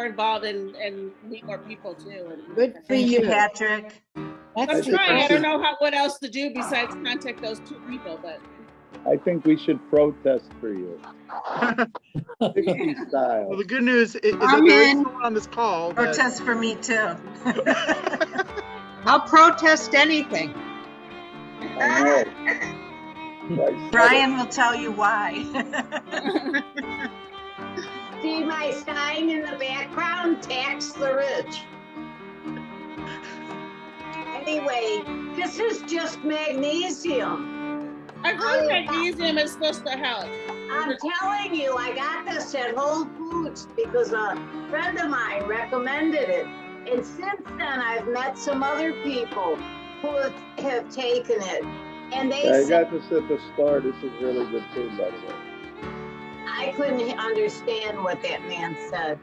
more involved and meet more people too. Good for Thank you. you, Patrick. I'm That's trying. I the don't know what else to do besides contact those two people, but I think we should protest for you. 60 style. Well, the good news is that I'm there is in. someone on this call. That, Protest for me too. I'll protest anything. I know. Brian will tell you why. See my sign in the background? Tax the rich. Anyway, this is just magnesium. I've heard magnesium is supposed to help. I'm telling you, I got this at Whole Foods because a friend of mine recommended it. And since then, I've met some other people who have taken it. And they I said, got this at the store. This is really good food, by the way. I couldn't understand what that man said.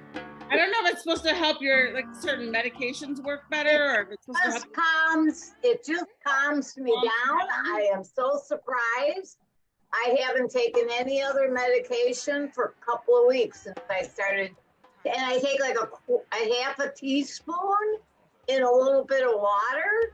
I don't know if it's supposed to help your certain medications work better, or if it's supposed to help. It just calms me down. I am so surprised. I haven't taken any other medication for a couple of weeks since I started. And I take like a half a teaspoon in a little bit of water.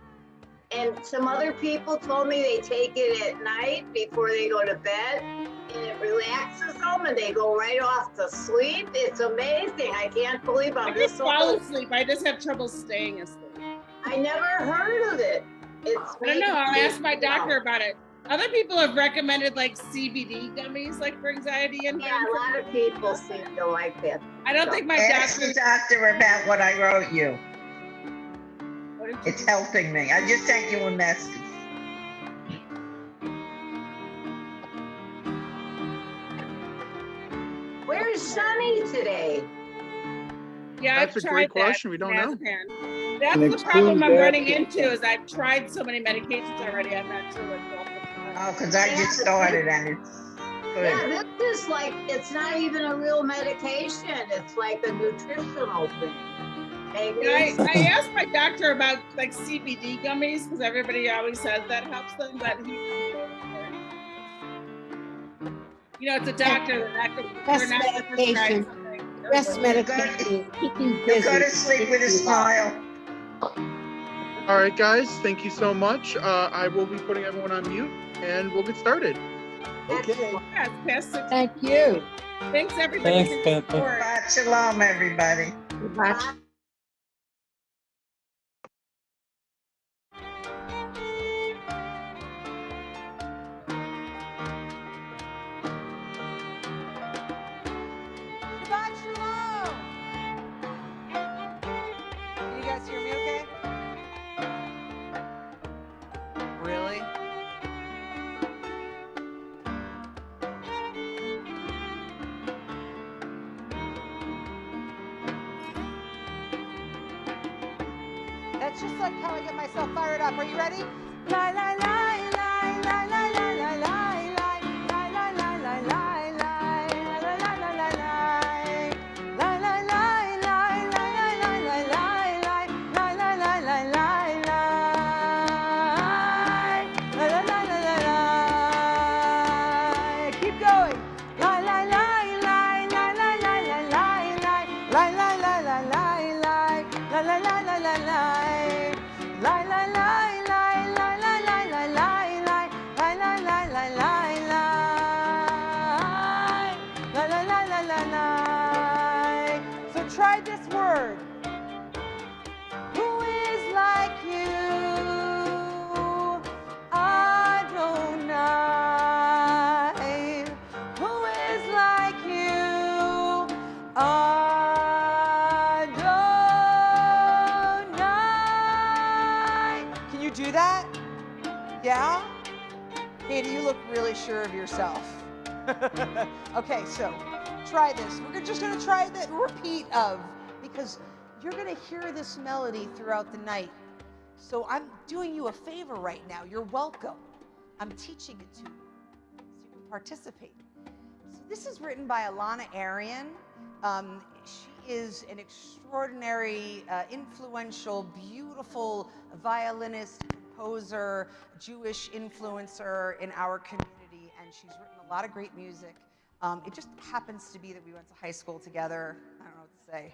And some other people told me they take it at night before they go to bed, and it relaxes them and they go right off to sleep. It's amazing. I can't believe I just fall asleep. I just have trouble staying asleep. I never heard of it. I don't know. I'll ask my doctor about it. Other people have recommended like CBD gummies, like for anxiety and yeah, a lot of people seem to like that. I don't think my Ask the doctor about what I wrote you. It's helping me. I just sent you a message. Where's Sunny today? Yeah, that's a great question. We don't know. That's the problem I'm running into is I've tried so many medications already. I'm not sure what's going on. Oh, because I just started and it's good. Yeah, this is like, it's not even a real medication. It's like a nutritional thing. I asked my doctor about like CBD gummies because everybody always says that helps them, but it's a doctor. Best medication. Best medication. You go to sleep with a smile. All right, guys. Thank you so much. I will be putting everyone on mute, and we'll get started. Okay. Yeah, it's past 6. Thank you. Thanks, everybody. Thanks, Shabbat shalom, everybody. Bye. Really? That's just like how I get myself fired up. Are you ready? La la la la la la la la la la la la la la la la So try this word. Who is like you, Adonai? Who is like you, Adonai? Can you do that? Yeah? Katie, you look really sure of yourself. Okay, so try this. We're just going to try the repeat of, because you're going to hear this melody throughout the night. So I'm doing you a favor right now. You're welcome. I'm teaching it to you so you can participate. So this is written by Alana Arian. She is an extraordinary, influential, beautiful violinist, composer, Jewish influencer in our community, and she's written a lot of great music. It just happens to be that we went to high school together. I don't know what to say.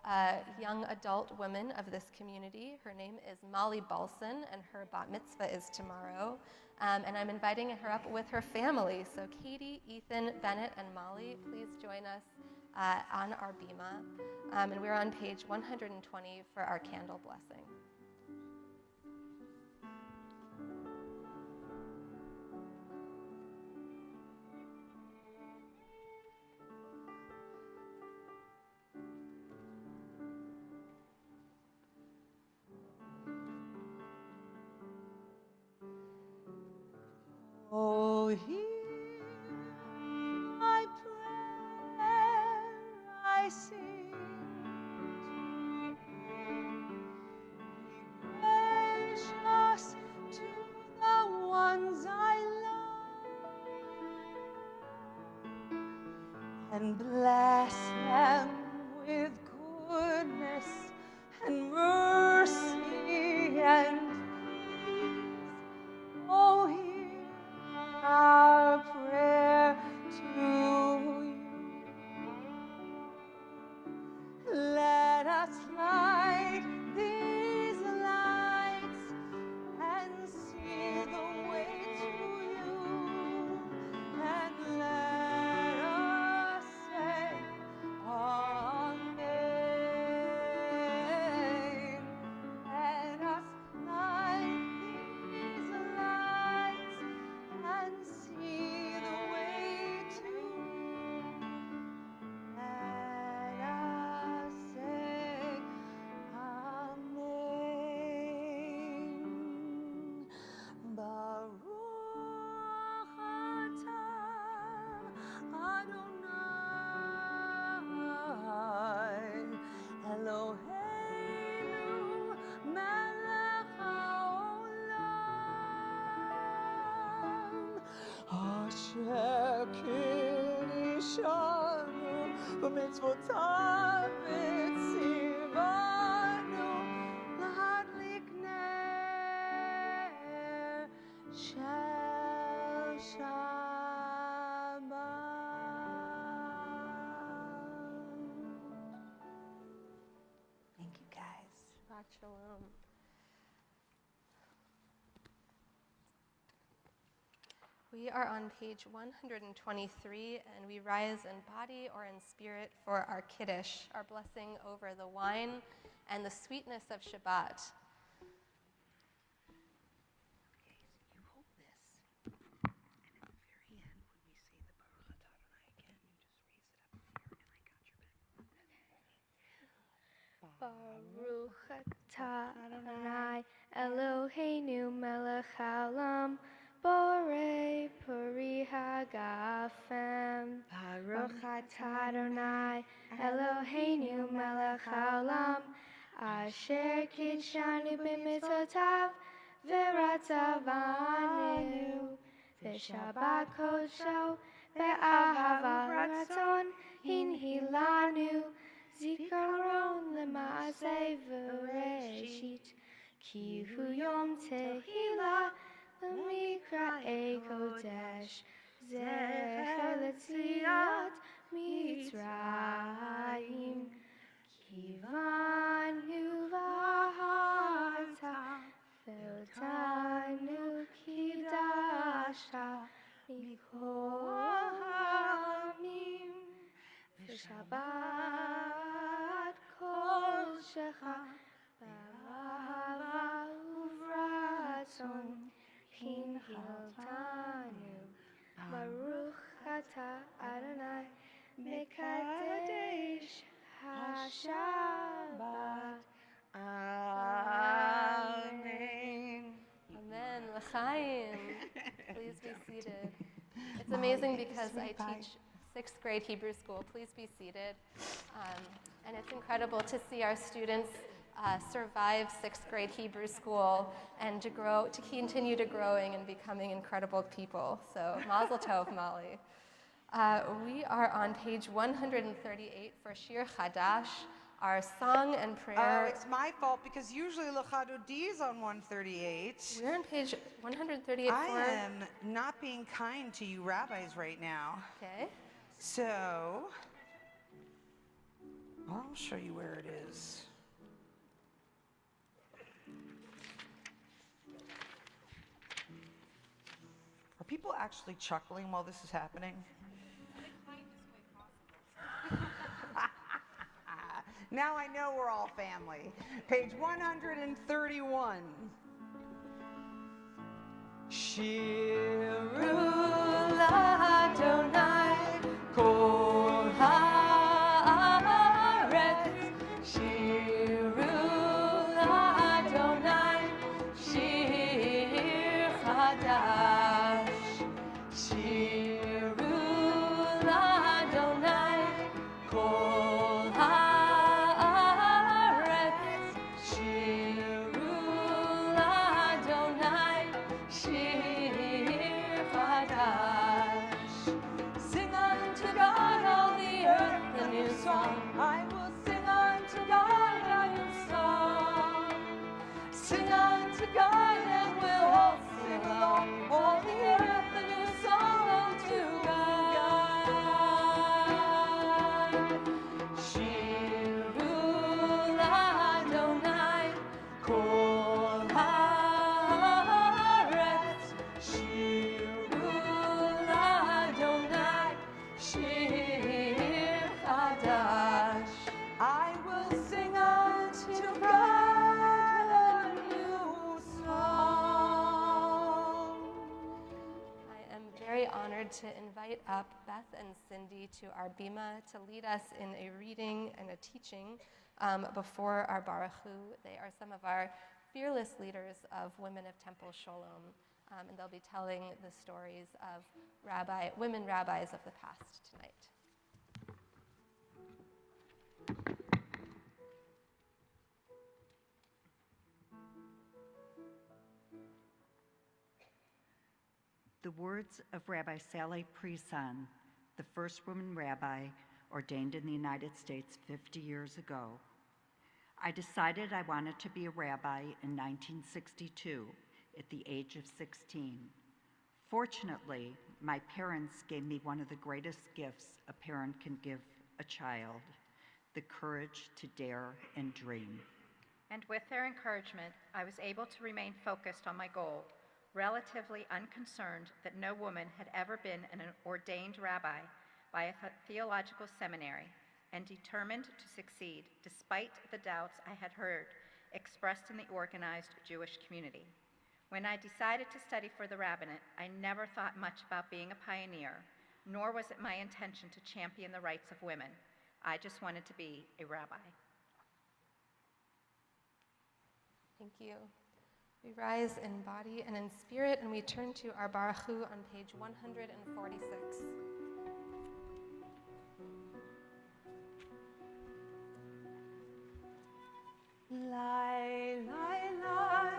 young adult woman of this community. Her name is Molly Balson, and her bat mitzvah is tomorrow. And I'm inviting her up with her family. So Katie, Ethan, Bennett, and Molly, please join us on our bima. And we're on page 120 for our candle blessing. Oh, hear my prayer I sing to you. Be gracious to the ones I love and bless them with goodness and mercy and peace. Oh, hear our prayer to you. Let us light these lights and see the way to you. And let us say, Amen. Let us light these lights and see the way to you. Let us say Amen. Baruch atah Adonai Eloheinu melech haolam asher kiddushanu b'mitzvotav v'tzivanu l'hadlik ner shel Shabbat. Thank you, guys. Shabbat shalom. We are on page 123, and we rise in body or in spirit for our Kiddush, our blessing over the wine and the sweetness of Shabbat. Baruch atah Adonai Eloheinu melech haolam borei peri hagafem. Baruch atah Adonai Eloheinu melech haolam asher kidshanu b'mitzvotav v'ratzavanu v'shabbat kodsho ve'ahava ratzon hinhilanu Zikaron lema'aseh v'reshit Ki hu yom tehillah l'mikra'ei kodesh Zecher l'tziat Mitzrayim Kivanu v'ahavta Ve'otanu kidashta Mikol ha'amim V'shabbat kol shecha b'ahava uvratzon hinhiltanu Baruch atah Adonai mekadesh hashabbat. Amen. Amen. L'chaim. Please be seated. It's amazing because I teach 6th grade Hebrew school. Please be seated. And it's incredible to see our students survive 6th grade Hebrew school and to continue to growing and becoming incredible people. So Mazel Tov, Molly. We are on page 138 for Shir Chadash, our song and prayer. Oh, it's my fault because usually L'Chadodi is on 138. We're on page 138 I for... am not being kind to you rabbis right now. Okay. So, I'll show you where it is. Are people actually chuckling while this is happening? Now I know we're all family. Page 131. Shiru Ladonai Kol Haaretz. Shiru Ladonai Shir Chadash. Shiru Ladonai Kol Haaretz. Shiru Ladonai Shir Chadash. Sing unto God all the earth a new song. I will sing unto God a new song. Sing unto God and we'll all sing along. All the earth a new song unto God. Shiru Ladonai Kol Haaretz. Shiru Ladonai Shir Chadash. I will sing unto God a new song. I am very honored to invite up Beth and Cindy to our bima to lead us in a reading and a teaching before our Baruchu. They are some of our fearless leaders of Women of Temple Sholom, and they'll be telling the stories of women rabbis of the past tonight. The words of Rabbi Sally Prisan, the first woman rabbi ordained in the United States 50 years ago. I decided I wanted to be a rabbi in 1962 at the age of 16. Fortunately, my parents gave me one of the greatest gifts a parent can give a child, the courage to dare and dream. And with their encouragement, I was able to remain focused on my goal, relatively unconcerned that no woman had ever been an ordained rabbi by a theological seminary, and determined to succeed despite the doubts I had heard expressed in the organized Jewish community. When I decided to study for the rabbinate, I never thought much about being a pioneer, nor was it my intention to champion the rights of women. I just wanted to be a rabbi. Thank you. We rise in body and in spirit, and we turn to our Baruchu on page 146. Lai, lai, lai,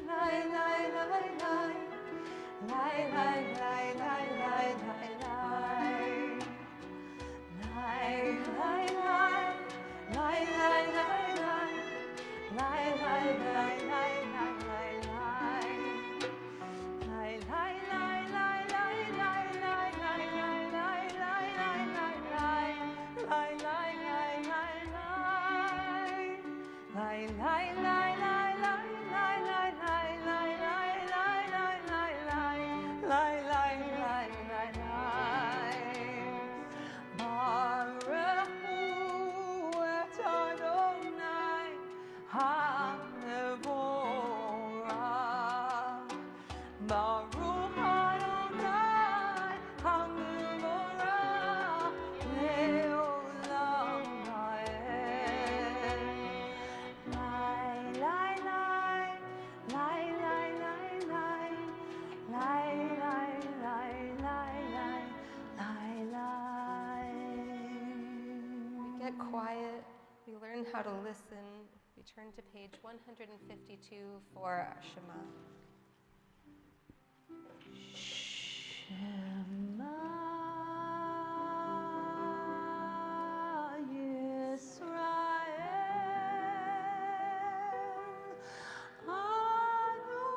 lai, lai, lai, lai, lai, lai, lai, lai, lai, lai, lai, lai, lai, lai, quiet, we learn how to listen. We turn to page 152 for our Shema. Shema Yisrael, Adonai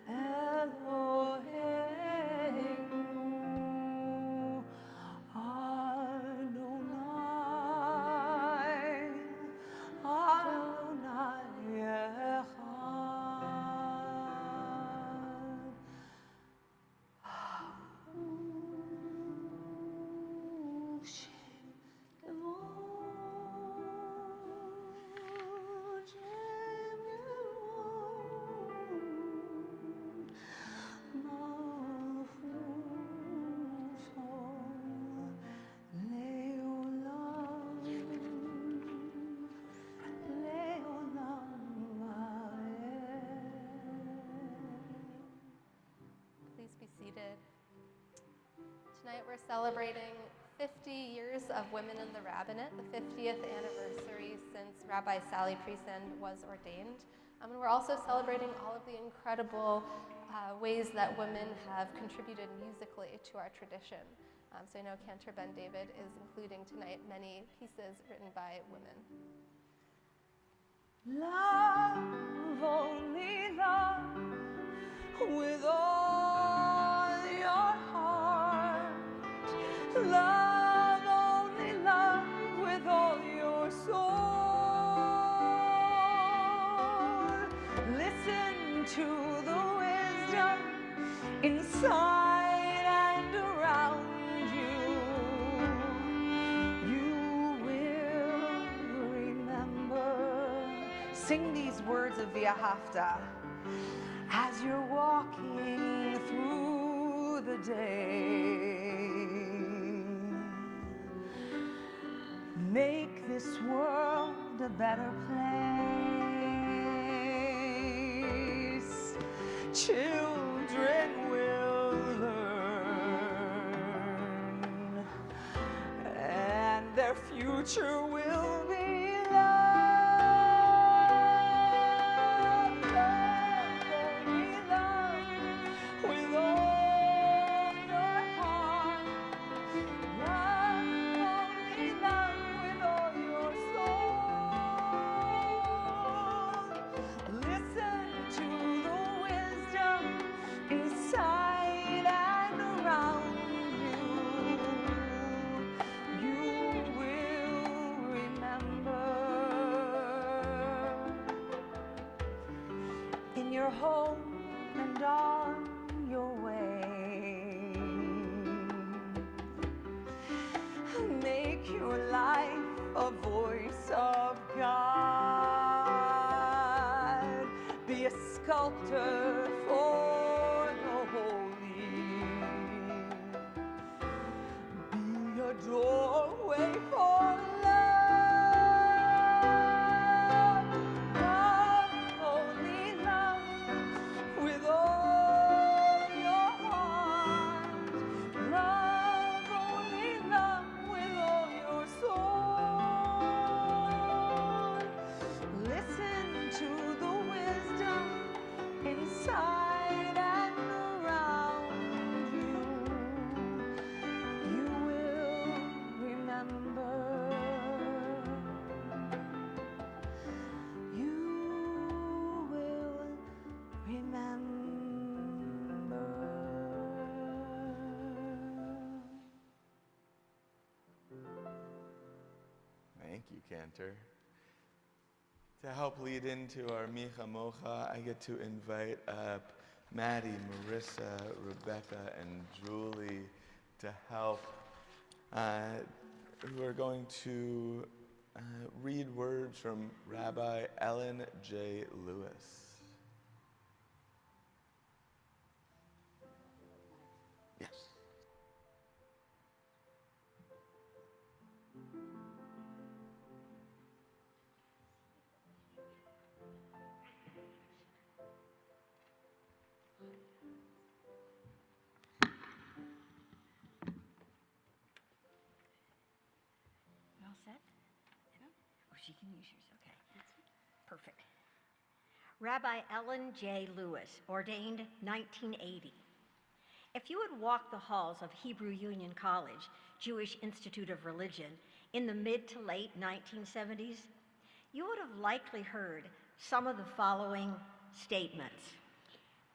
Eloheinu, We're celebrating 50 years of Women in the Rabbinate, the 50th anniversary since Rabbi Sally Priesand was ordained. And we're also celebrating all of the incredible ways that women have contributed musically to our tradition. So I know Cantor Ben David is including tonight many pieces written by women. Love, only love, with all your heart. Love, only love, with all your soul. Listen to the wisdom inside and around you. You will remember. Sing these words of V'ahavta as you're walking through the day. Make this world a better place. Children will learn, and their future will be inside and around you. You will remember. In your home and on your way, make your life a voice of God. Be a sculptor for the holy. Be a doorway for love. Love, only love, with all your heart. Love, only love, with all your soul. Listen to the wisdom inside and around you. You will remember. You will remember. Thank you, Cantor. To help lead into our Micha Mocha, I get to invite up Maddie, Marissa, Rebecca, and Julie to help, who are going to read words from Rabbi Ellen J. Lewis. Yes. All set? Oh, she can use yours, okay. Perfect. Rabbi Ellen J. Lewis, ordained 1980. If you had walked the halls of Hebrew Union College, Jewish Institute of Religion, in the mid to late 1970s, you would have likely heard some of the following statements.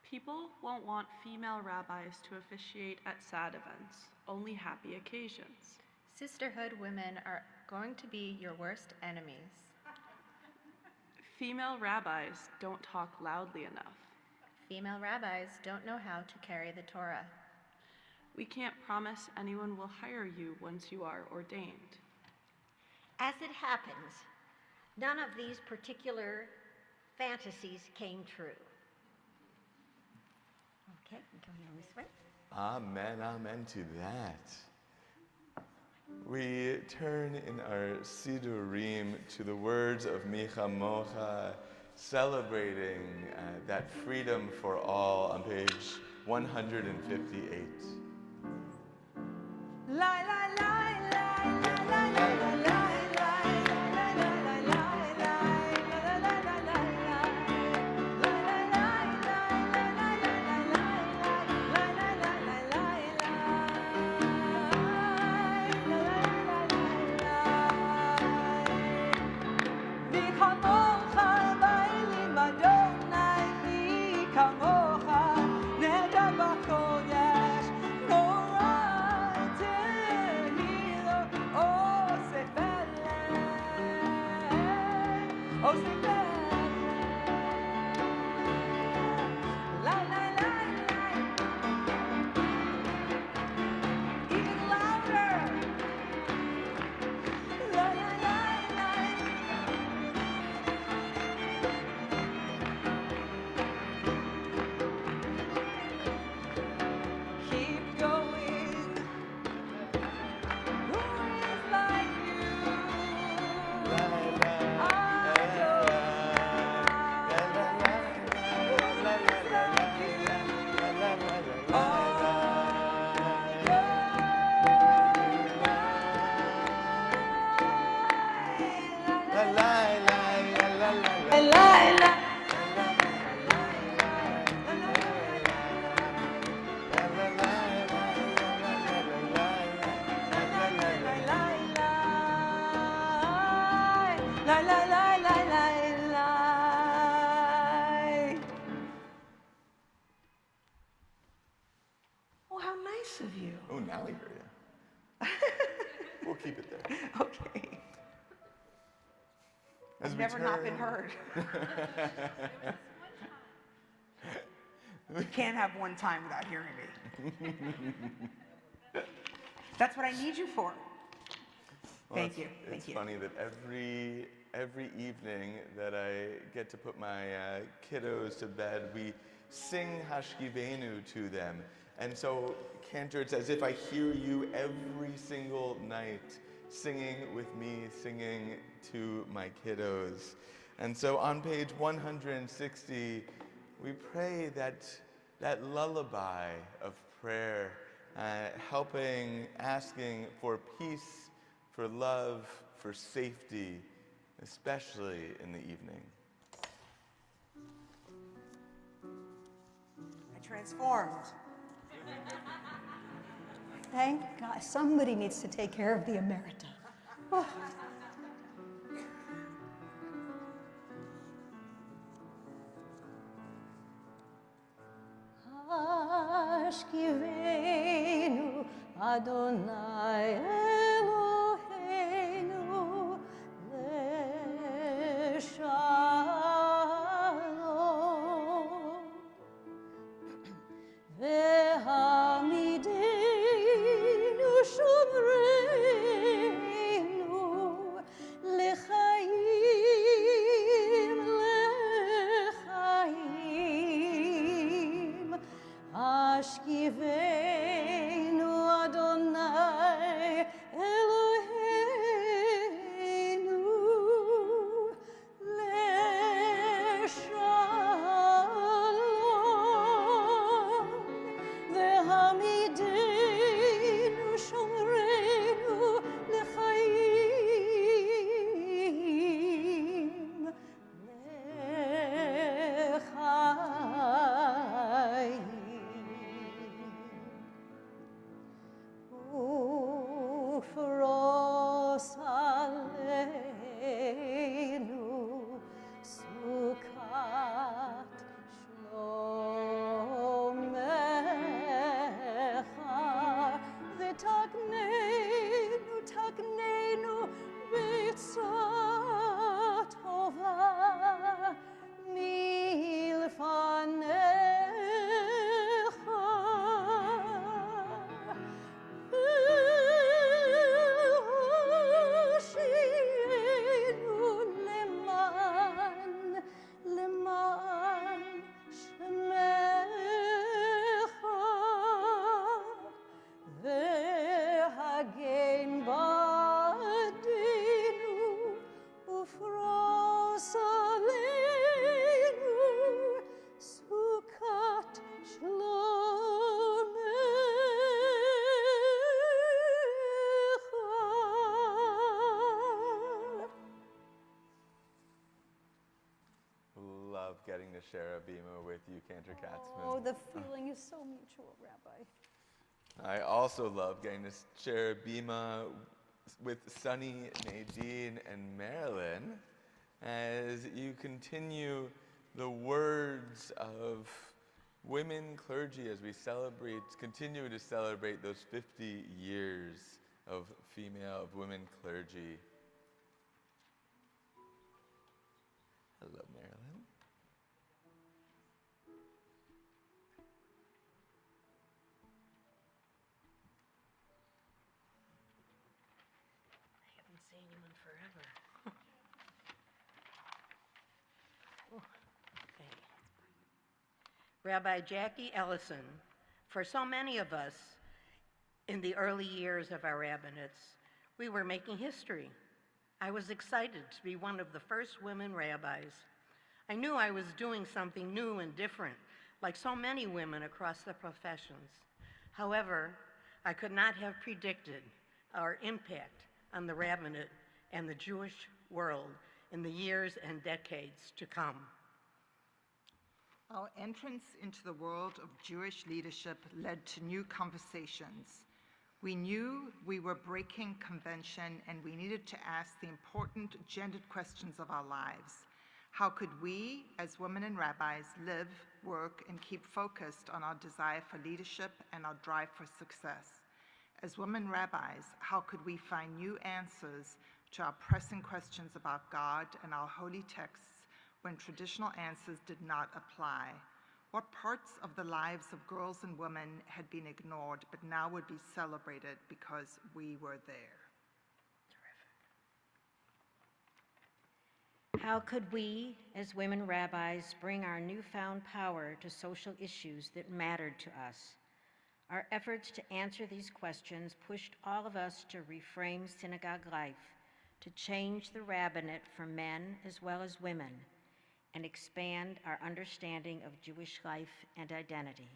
People won't want female rabbis to officiate at sad events, only happy occasions. Sisterhood women are going to be your worst enemies. Female rabbis don't talk loudly enough. Female rabbis don't know how to carry the Torah. We can't promise anyone will hire you once you are ordained. As it happens, none of these particular fantasies came true. Okay, going this way. Amen, amen to that. We turn in our Sidurim to the words of Micha Mocha, celebrating that freedom for all on page 158. Oh, how nice of you. Oh, now we hear you. We'll keep it there. Okay. I've never not been heard. You can't have one time without hearing me. That's what I need you for. Well, Thank you. It's funny that every evening that I get to put my kiddos to bed, we sing Hashkivenu to them. And so, Cantor, it's as if I hear you every single night singing with me, singing to my kiddos. And so on page 160, we pray that lullaby of prayer, asking for peace, for love, for safety, especially in the evening. I transformed. Thank God. Somebody needs to take care of the emerita. Oh. Ashkivenu Adonai Eloheinu leshalom vehamidenu shomreinu lechaim lechaim Ashkivenu Adonai Eloheinu leshalom vehamidenu shomreinu lechaim lechaim Ufros aleinu sukat shlomecha v'taknenu b'tzat tova milfanecha Sukat love getting to share a bima with you, Cantor Katzman. Oh, the feeling is so mutual, Rabbi. I also love getting to share a bima with Sunny, Nadine, and Marilyn as you continue the words of women clergy as we continue to celebrate those 50 years of women clergy. Hello, Marilyn. I haven't seen you in forever. Okay. Rabbi Jackie Ellison, for so many of us in the early years of our rabbinates, we were making history. I was excited to be one of the first women rabbis. I knew I was doing something new and different, like so many women across the professions. However, I could not have predicted our impact on the rabbinate and the Jewish world in the years and decades to come. Our entrance into the world of Jewish leadership led to new conversations. We knew we were breaking convention and we needed to ask the important gendered questions of our lives. How could we, as women and rabbis, live, work, and keep focused on our desire for leadership and our drive for success? As women rabbis, how could we find new answers to our pressing questions about God and our holy texts when traditional answers did not apply? What parts of the lives of girls and women had been ignored but now would be celebrated because we were there? How could we, as women rabbis, bring our newfound power to social issues that mattered to us? Our efforts to answer these questions pushed all of us to reframe synagogue life, to change the rabbinate for men as well as women, and expand our understanding of Jewish life and identity.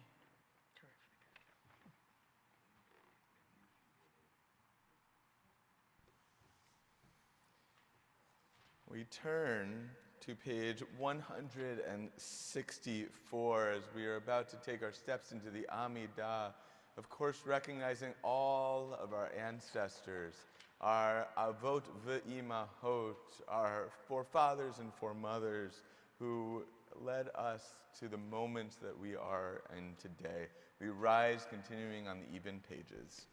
We turn to page 164 as we are about to take our steps into the Amidah, of course recognizing all of our ancestors, our avot ve'imahot, our forefathers and foremothers who led us to the moments that we are in today. We rise continuing on the even pages.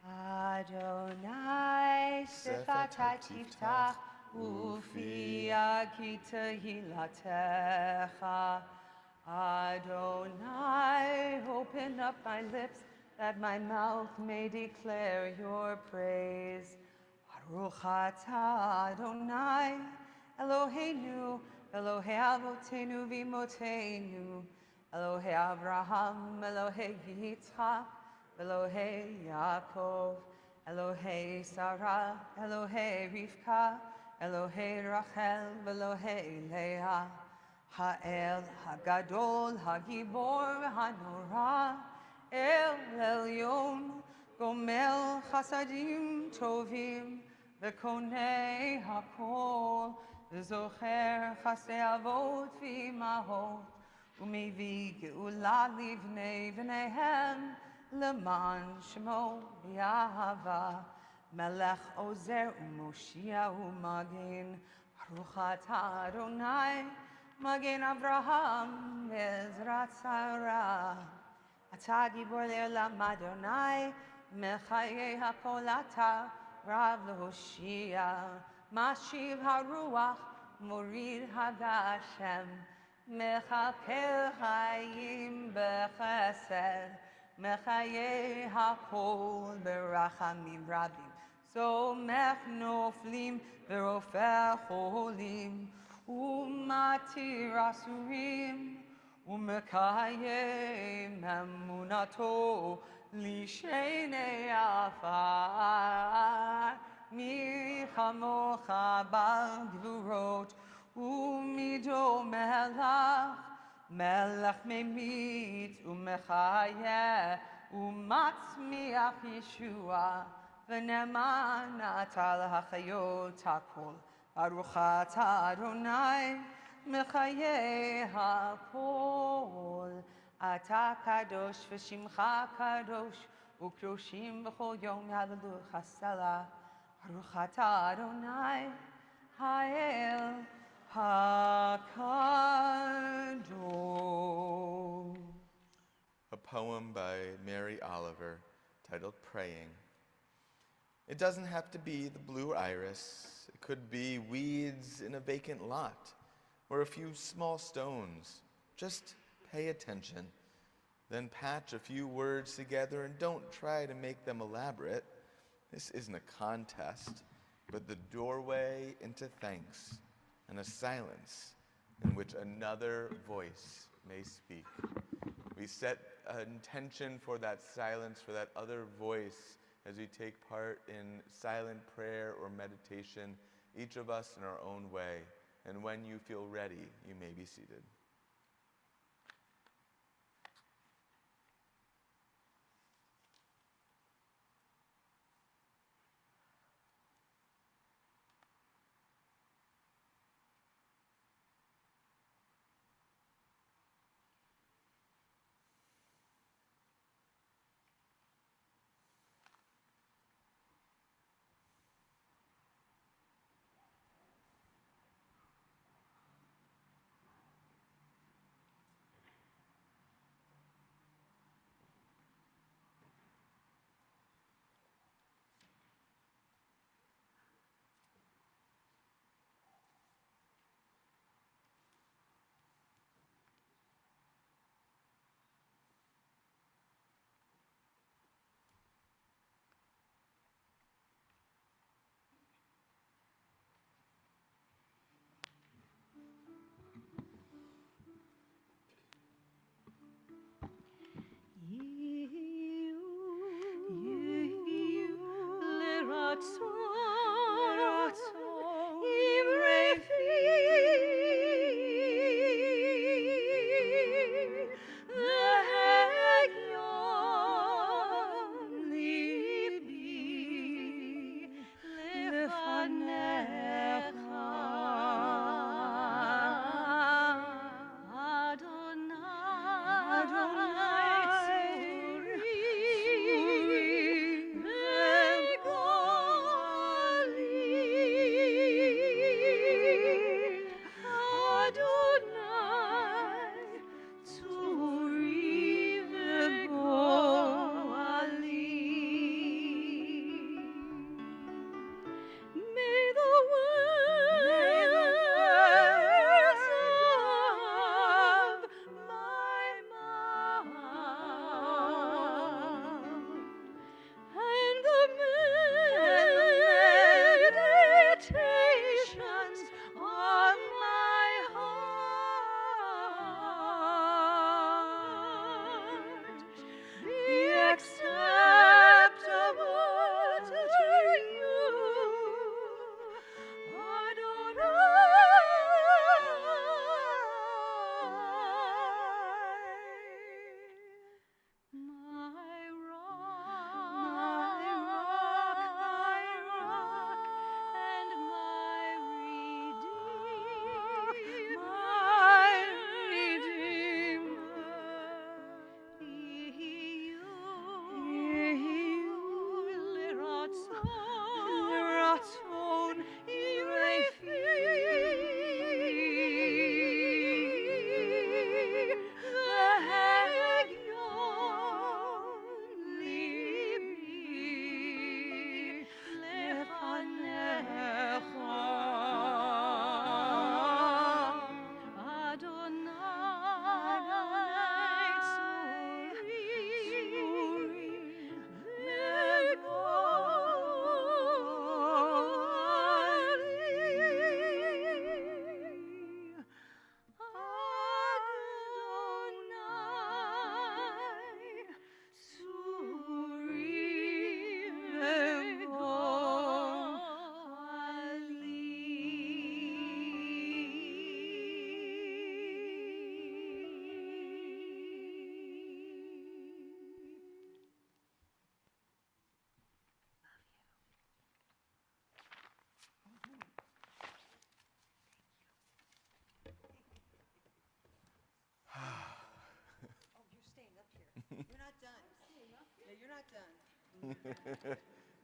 Adonai sefata tiftach ufia ki tehilatecha. Adonai, open up my lips that my mouth may declare your praise. Baruch atah Adonai, Eloheinu, Elohei avotenu v'imotenu, Elohei Avraham, Elohei Yitzchak, Elohei Yaakov, Elohei Sarah, Elohei Rivka, Elohei Rachel, Elohei Leah, Ha'el Hagadol, Hagibor, Hanora, El Elyon, Gomel Chasadim Tovim, V'konei Hakol, V'zocher Chasei Avot V'imahot, U'mevi Geula Livnei V'nehem, Leman Shemo Yahava, Melech Ozer U'Moshia U'Magin, Baruch atah Adonai, Magin Avraham, Ezrat Sarah. Atah Gibor Le'olam Adonai, Mechayei HaKol atah, Rav L'Hoshia, Mashiv HaRuach, Morid HaGashem, Mechaper Chayim B'Chesed, Mechayei HaKol B'Rachamim Rabim, Somech Noflim V'Rofeh Cholim, Umatir Asurim, Umekayem Emunato Lishenei Afar, Mi Chamocha B'Gvurot, Umido Melach, Melech Memit Umechayeh, Umatzmiach Yeshua, V'neman Atal HaChayot HaKol, Baruch atah Adonai, מחיי הכל. אתה קדוש ושמך קדוש, וקדושים בכל יום יהללוך הסלע. ברוך אתה אדוני, האל הקדוש. A poem by Mary Oliver titled Praying. It doesn't have to be the blue iris. It could be weeds in a vacant lot or a few small stones. Just pay attention. Then patch a few words together and don't try to make them elaborate. This isn't a contest, but the doorway into thanks and a silence in which another voice may speak. We set an intention for that silence, for that other voice, as we take part in silent prayer or meditation, each of us in our own way. And when you feel ready, you may be seated.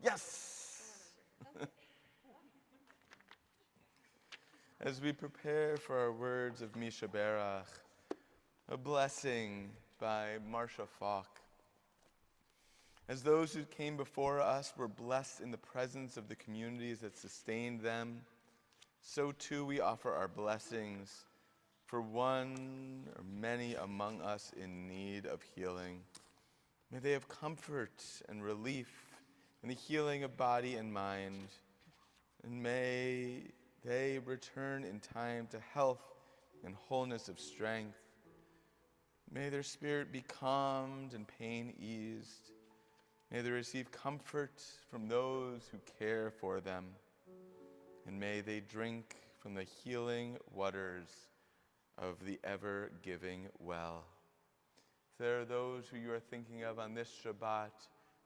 Yes! As we prepare for our words of Misha Berach, a blessing by Marcia Falk. As those who came before us were blessed in the presence of the communities that sustained them, so too we offer our blessings for one or many among us in need of healing. May they have comfort and relief in the healing of body and mind, and may they return in time to health and wholeness of strength. May their spirit be calmed and pain eased. May they receive comfort from those who care for them, and may they drink from the healing waters of the ever-giving well. If there are those who you are thinking of on this Shabbat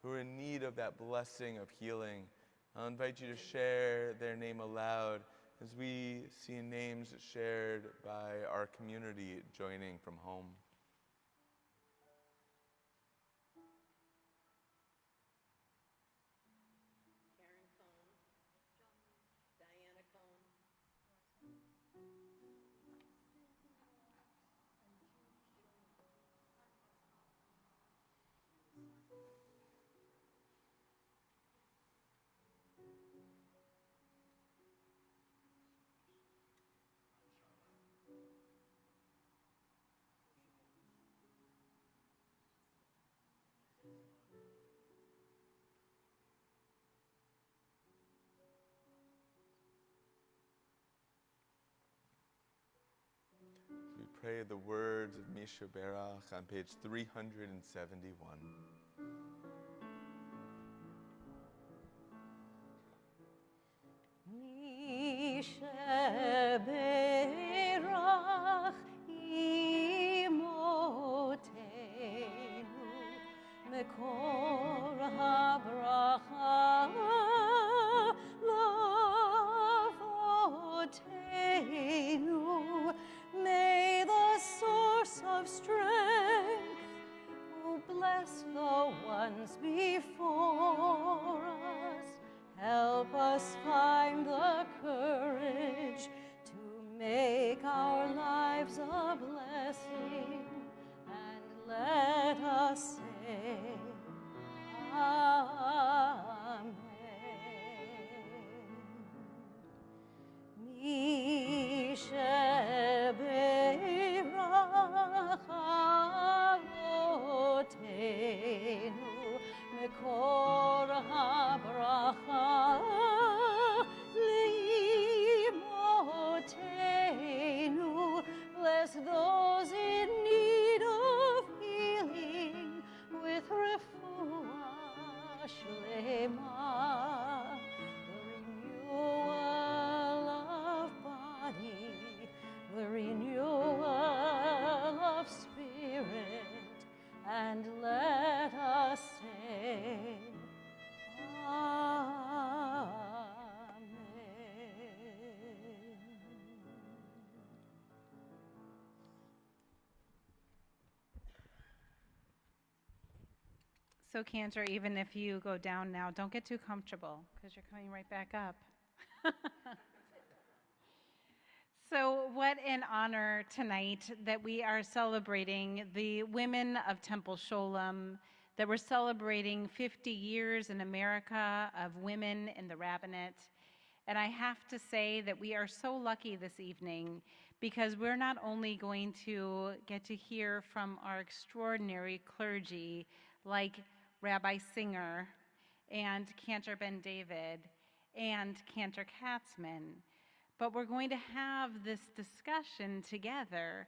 who are in need of that blessing of healing, I'll invite you to share their name aloud as we see names shared by our community joining from home. We pray the words of Misha Berach on page 371. Misha Berach imotenu mekor habracha lavotenu. May the source of strength who bless the ones before us help us find the courage to make our lives a blessing, and let us say, Amen. Misha Berach avotenu mekor habracha leimotenu. Bless those in need of healing with refuah shlema, the renewal of body, the renewal of spirit, and let us say, So Cantor, even if you go down now, don't get too comfortable because you're coming right back up. So what an honor tonight that we are celebrating the women of Temple Sholom, that we're celebrating 50 years in America of women in the rabbinate. And I have to say that we are so lucky this evening because we're not only going to get to hear from our extraordinary clergy like Rabbi Singer and Cantor Ben David and Cantor Katzman, but we're going to have this discussion together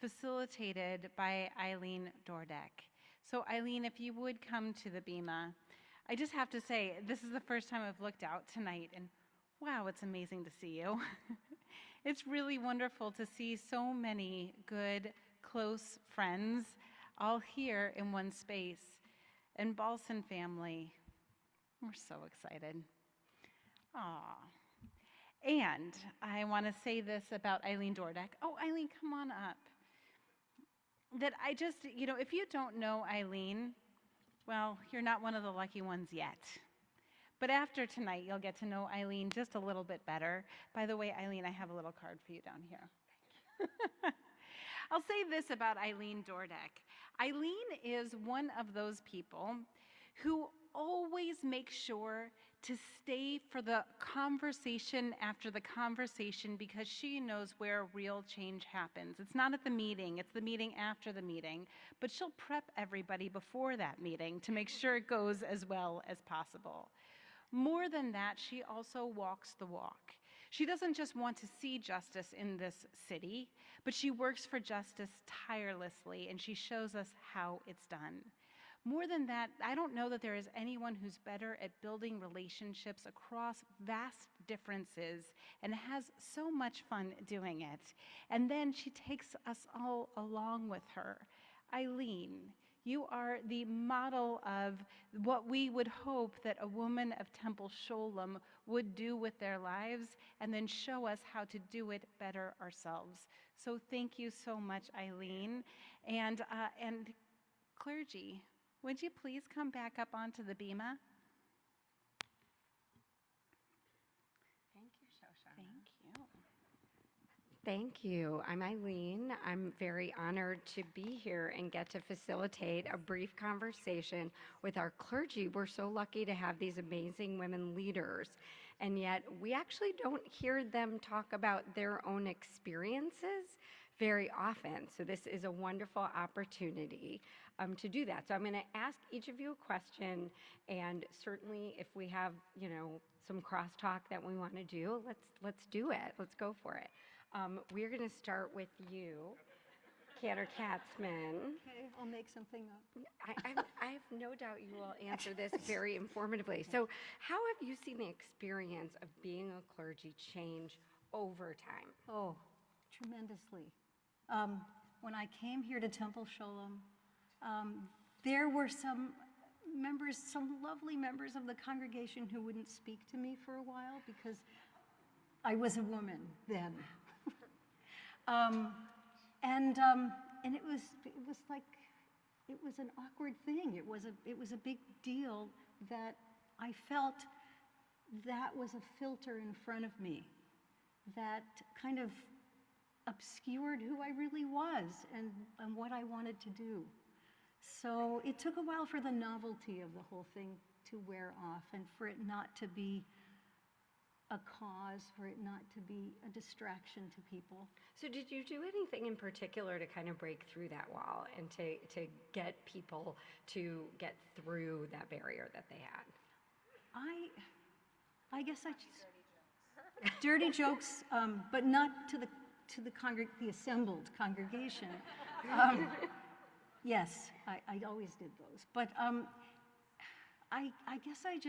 facilitated by Eileen Dordek. So Eileen, if you would come to the bima. I just have to say, this is the first time I've looked out tonight, and wow, it's amazing to see you. It's really wonderful to see so many good, close friends all here in one space. And Balson family, we're so excited. Aw. And I want to say this about Eileen Dordek. Oh, Eileen, come on up. That I just, if you don't know Eileen, Well, you're not one of the lucky ones yet. But after tonight, you'll get to know Eileen just a little bit better. By the way, Eileen, I have a little card for you down here. I'll say this about Eileen Dordek. Eileen is one of those people who always makes sure to stay for the conversation after the conversation because she knows where real change happens. It's not at the meeting, it's the meeting after the meeting, but she'll prep everybody before that meeting to make sure it goes as well as possible. More than that, she also walks the walk. She doesn't just want to see justice in this city, but she works for justice tirelessly, and she shows us how it's done. More than that, I don't know that there is anyone who's better at building relationships across vast differences and has so much fun doing it. And then she takes us all along with her. Eileen, you are the model of what we would hope that a woman of Temple Sholom would do with their lives and then show us how to do it better ourselves. So thank you so much, Eileen. And clergy, would you please come back up onto the bema? Thank you, Shoshana. Thank you. Thank you. I'm Eileen. I'm very honored to be here and get to facilitate a brief conversation with our clergy. We're so lucky to have these amazing women leaders, and yet we actually don't hear them talk about their own experiences very often. So this is a wonderful opportunity to do that. So I'm going to ask each of you a question, and certainly if we have, some crosstalk that we want to do, let's do it. Let's go for it. We're going to start with you, Cantor Katzman. Okay, I'll make something up. I have no doubt you will answer this very informatively. So how have you seen the experience of being a clergy change over time? Oh, tremendously. When I came here to Temple Sholom, there were some lovely members of the congregation who wouldn't speak to me for a while because I was a woman then. And it was an awkward thing. It was a big deal that I felt that was a filter in front of me that kind of obscured who I really was and what I wanted to do. So it took a while for the novelty of the whole thing to wear off and for it not to be a cause, for it not to be a distraction to people. So did you do anything in particular to kind of break through that wall and to get people to get through that barrier that they had? I guess I just dirty jokes, but not to the assembled congregation. Yes, I always did those, but I guess I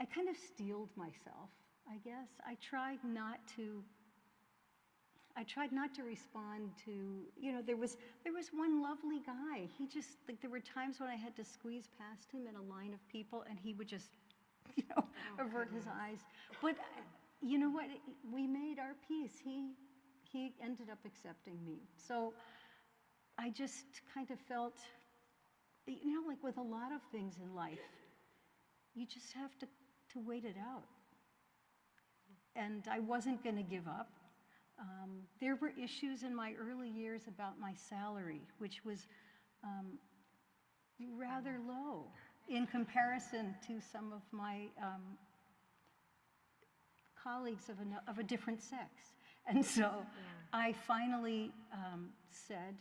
kind of steeled myself, I guess. I tried not to respond to, there was one lovely guy. He just, there were times when I had to squeeze past him in a line of people and he would just, avert his eyes. But you know what? We made our peace. He ended up accepting me. So I just kind of felt, like with a lot of things in life, you just have to wait it out. And I wasn't going to give up. There were issues in my early years about my salary, which was rather low in comparison to some of my colleagues of a different sex. And so I finally said,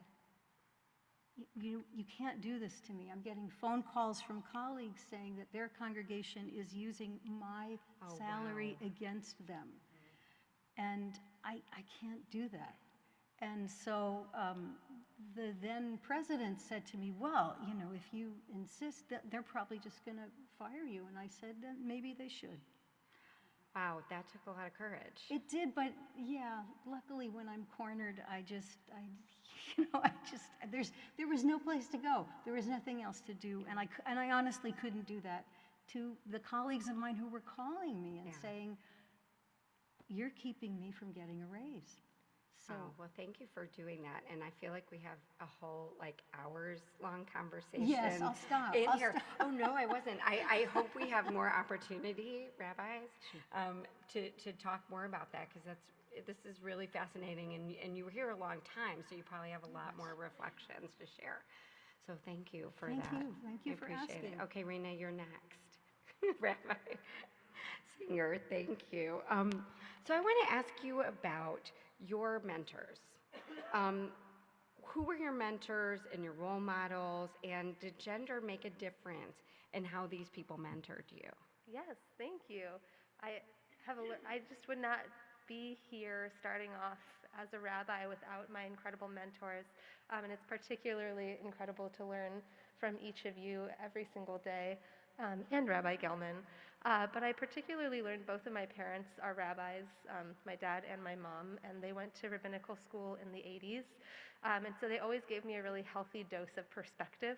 you can't do this to me. I'm getting phone calls from colleagues saying that their congregation is using my salary against them. And I can't do that. And so the then president said to me, well, if you insist, they're probably just going to fire you. And I said, then maybe they should. Wow, that took a lot of courage. It did, but yeah, luckily when I'm cornered, there was no place to go. There was nothing else to do, and I honestly couldn't do that to the colleagues of mine who were calling me and saying, "You're keeping me from getting a raise." So, well, thank you for doing that. And I feel like we have a whole hours-long conversation. Yes, I'll stop. In I'll here. stop. Oh no, I wasn't. I hope we have more opportunity, rabbis, to talk more about that because this is really fascinating. And you were here a long time, so you probably have a lot more reflections to share. So thank you for that. Thank you I for appreciate asking. it. Okay, Rena, you're next. Rabbi Singer, thank you. So I want to ask you about your mentors. Who were your mentors and your role models, and did gender make a difference in how these people mentored you? Yes, thank you. I just would not be here starting off as a rabbi without my incredible mentors, and it's particularly incredible to learn from each of you every single day, and Rabbi Gelman. But I particularly learned both of my parents are rabbis, my dad and my mom, and they went to rabbinical school in the 80s. And so they always gave me a really healthy dose of perspective.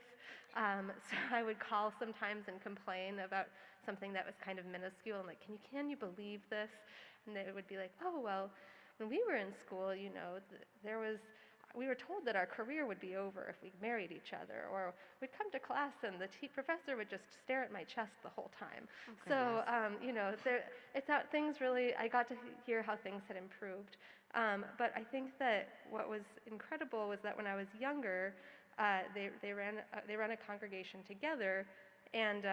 So I would call sometimes and complain about something that was kind of minuscule and like, can you believe this? And they would be like, oh, well, when we were in school, we were told that our career would be over if we married each other, or we'd come to class and the professor would just stare at my chest the whole time. So, I got to hear how things had improved. But I think that what was incredible was that when I was younger, they ran a congregation together, and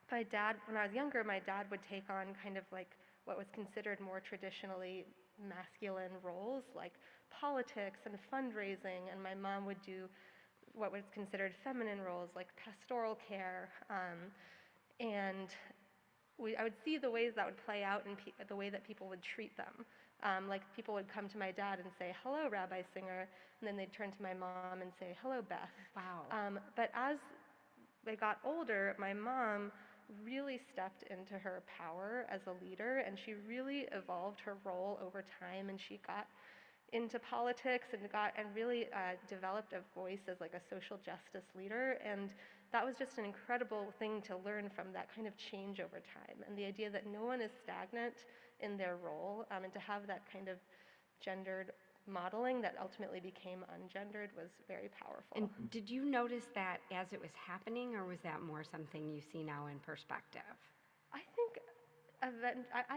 when I was younger, my dad would take on kind of like what was considered more traditionally masculine roles, like politics and fundraising, and my mom would do what was considered feminine roles, like pastoral care, and I would see the ways that would play out in the way that people would treat them. Like people would come to my dad and say, hello, Rabbi Singer, and then they'd turn to my mom and say, hello, Beth. Wow. But as they got older, my mom really stepped into her power as a leader, and she really evolved her role over time, and she got into politics and really developed a voice as like a social justice leader. And that was just an incredible thing to learn from that kind of change over time, and the idea that no one is stagnant in their role, and to have that kind of gendered modeling that ultimately became ungendered was very powerful. And did you notice that as it was happening, or was that more something you see now in perspective? I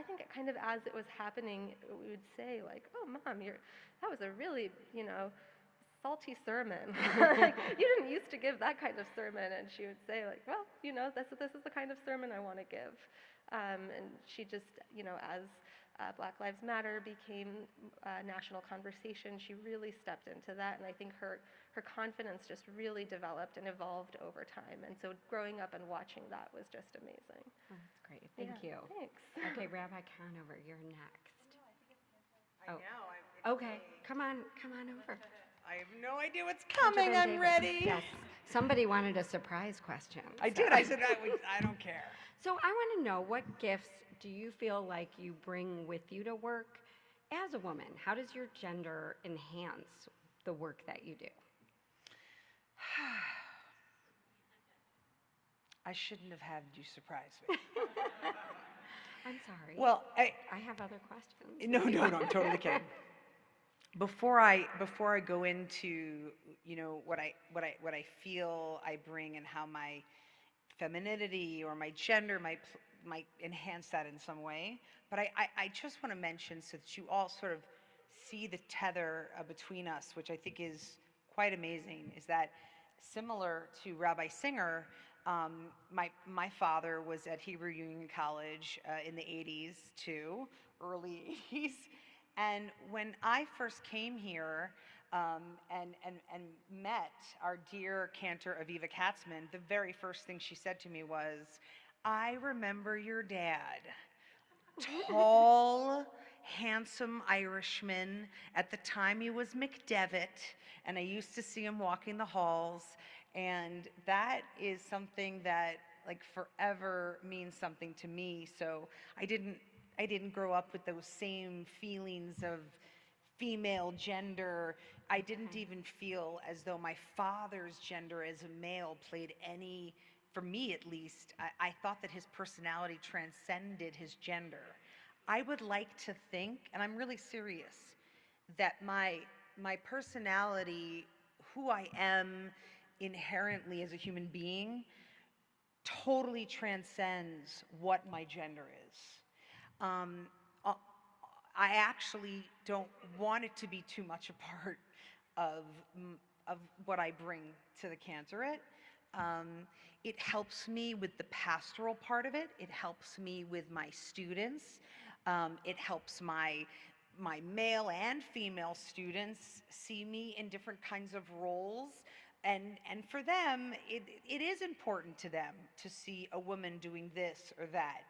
think kind of as it was happening, we would say like, "Oh, Mom, that was a really, salty sermon. Like, you didn't used to give that kind of sermon." And she would say like, "Well, this is the kind of sermon I want to give." And she just, as Black Lives Matter became a national conversation, she really stepped into that, and I think her confidence just really developed and evolved over time. And so growing up and watching that was just amazing. Oh, that's great. Thank you. Thanks. Okay, Rabbi Conover, you're next. I know. Okay, come on over. I have no idea what's coming. I'm ready. Yes. Somebody wanted a surprise question. I did. I said I don't care. So I want to know, what gifts do you feel like you bring with you to work as a woman? How does your gender enhance the work that you do? I shouldn't have had you surprise me. I'm sorry. Well, I have other questions. No, I'm totally kidding. Before I go into what I feel I bring and how my femininity or my gender might enhance that in some way, but I just want to mention, so that you all sort of see the tether between us, which I think is quite amazing, is that similar to Rabbi Singer, my father was at Hebrew Union College in the 80s too, early 80s. And when I first came here and met our dear cantor Aviva Katzman, the very first thing she said to me was, "I remember your dad. Tall, handsome Irishman. At the time he was McDevitt, and I used to see him walking the halls." And that is something that like forever means something to me. So I didn't grow up with those same feelings of female gender. I didn't even feel as though my father's gender as a male played any, for me at least, I thought that his personality transcended his gender. I would like to think, and I'm really serious, that my personality, who I am inherently as a human being, totally transcends what my gender is. Um, uh, I actually don't want it to be too much a part of, of what I bring to the cantorate. It helps me with the pastoral part of it. It helps me with my students. It helps my male and female students see me in different kinds of roles. And for them, it is important to them to see a woman doing this or that.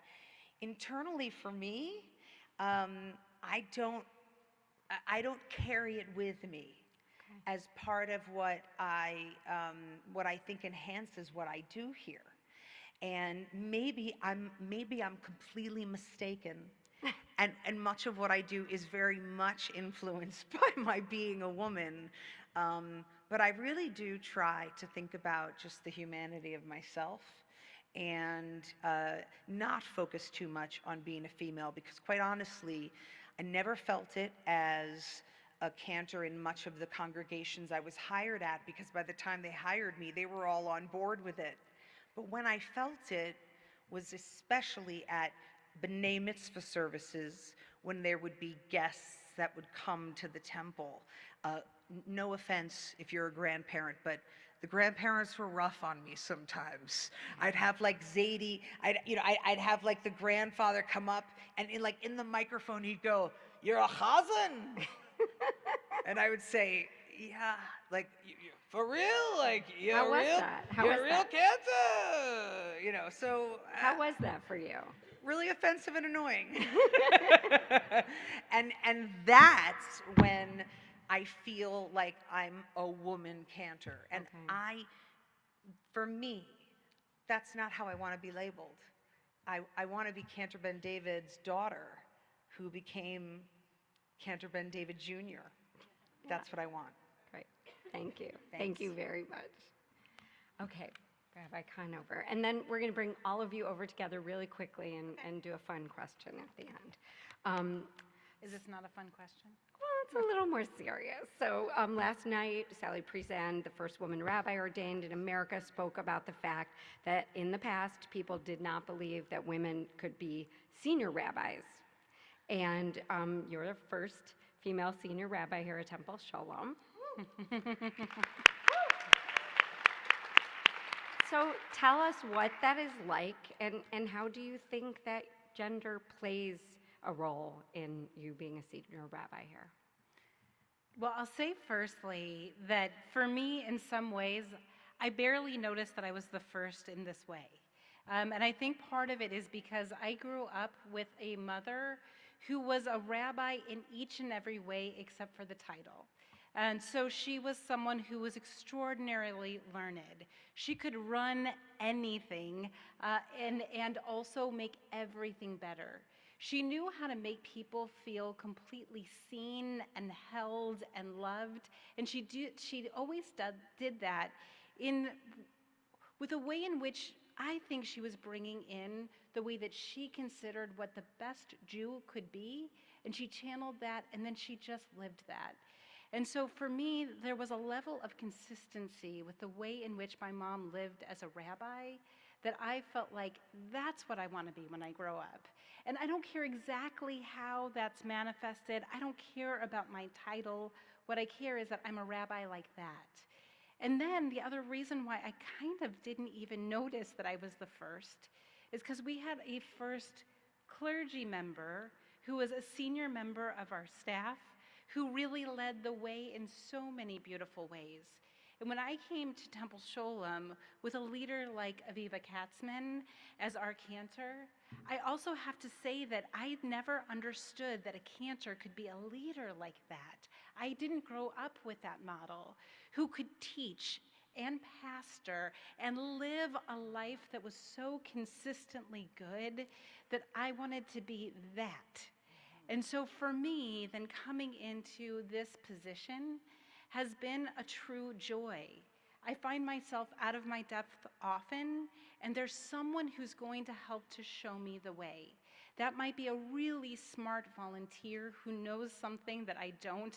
Internally for me, I don't carry it with me as part of what I think enhances what I do here. And maybe I'm completely mistaken. And much of what I do is very much influenced by my being a woman. But I really do try to think about just the humanity of myself and not focus too much on being a female, because quite honestly, I never felt it as a cantor in much of the congregations I was hired at, because by the time they hired me, they were all on board with it. But when I felt it was especially at B'nai Mitzvah services, when there would be guests that would come to the temple. No offense if you're a grandparent, but the grandparents were rough on me sometimes. I'd have like Zadie, I'd have like the grandfather come up and in the microphone he'd go, "You're a chazan?" And I would say, "Yeah, like for real, like you're How was real, that? How you're was a real that? cancer." So How was that for you? really offensive and annoying. and that's when I feel like I'm a woman cantor. And for me, that's not how I want to be labeled. I want to be Cantor Ben David's daughter, who became Cantor Ben David Jr. That's what I want. Great. Thank you. Thanks. Thank you very much. Okay, Rabbi Conover. And then we're going to bring all of you over together really quickly and do a fun question at the end. Is this not a fun question? Well, it's a little more serious. So last night, Sally Priesand, the first woman rabbi ordained in America, spoke about the fact that in the past, people did not believe that women could be senior rabbis. And you're the first female senior rabbi here at Temple Sholom. So tell us what that is like, and how do you think that gender plays a role in you being a senior rabbi here? Well, I'll say firstly that for me, in some ways, I barely noticed that I was the first in this way. And I think part of it is because I grew up with a mother who was a rabbi in each and every way except for the title. And so she was someone who was extraordinarily learned. She could run anything and also make everything better. She knew how to make people feel completely seen and held and loved. And she always did that with a way in which I think she was bringing in the way that she considered what the best Jew could be. And she channeled that, and then she just lived that. And so for me, there was a level of consistency with the way in which my mom lived as a rabbi that I felt like that's what I want to be when I grow up. And I don't care exactly how that's manifested. I don't care about my title. What I care is that I'm a rabbi like that. And then the other reason why I kind of didn't even notice that I was the first is because we had a first clergy member who was a senior member of our staff who really led the way in so many beautiful ways. And when I came to Temple Sholom with a leader like Aviva Katzman as our cantor, I also have to say that I never understood that a cantor could be a leader like that. I didn't grow up with that model who could teach and pastor and live a life that was so consistently good that I wanted to be that. And so for me, then coming into this position has been a true joy. I find myself out of my depth often, and there's someone who's going to help to show me the way. That might be a really smart volunteer who knows something that I don't,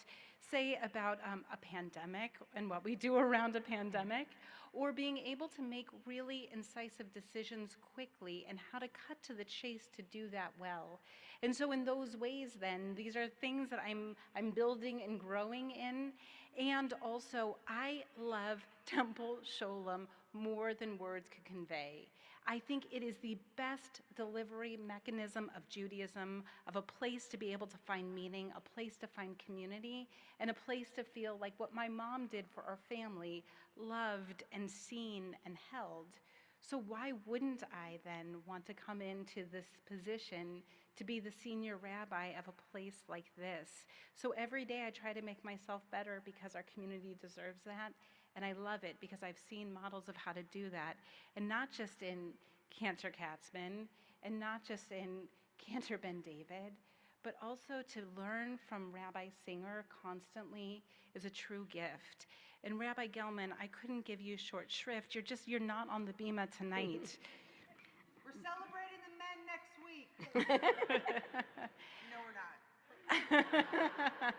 say about a pandemic and what we do around a pandemic, or being able to make really incisive decisions quickly and how to cut to the chase to do that well. And so in those ways then, these are things that I'm building and growing in. And also, I love Temple Sholom more than words could convey. I think it is the best delivery mechanism of Judaism, of a place to be able to find meaning, a place to find community, and a place to feel like what my mom did for our family, loved and seen and held. So why wouldn't I then want to come into this position to be the senior rabbi of a place like this? So every day I try to make myself better because our community deserves that. And I love it because I've seen models of how to do that. And not just in Cantor Katzman, and not just in Cantor Ben David, but also to learn from Rabbi Singer constantly is a true gift. And Rabbi Gelman, I couldn't give you short shrift. You're not on the bima tonight. We're celebrating the men next week. No, we're not.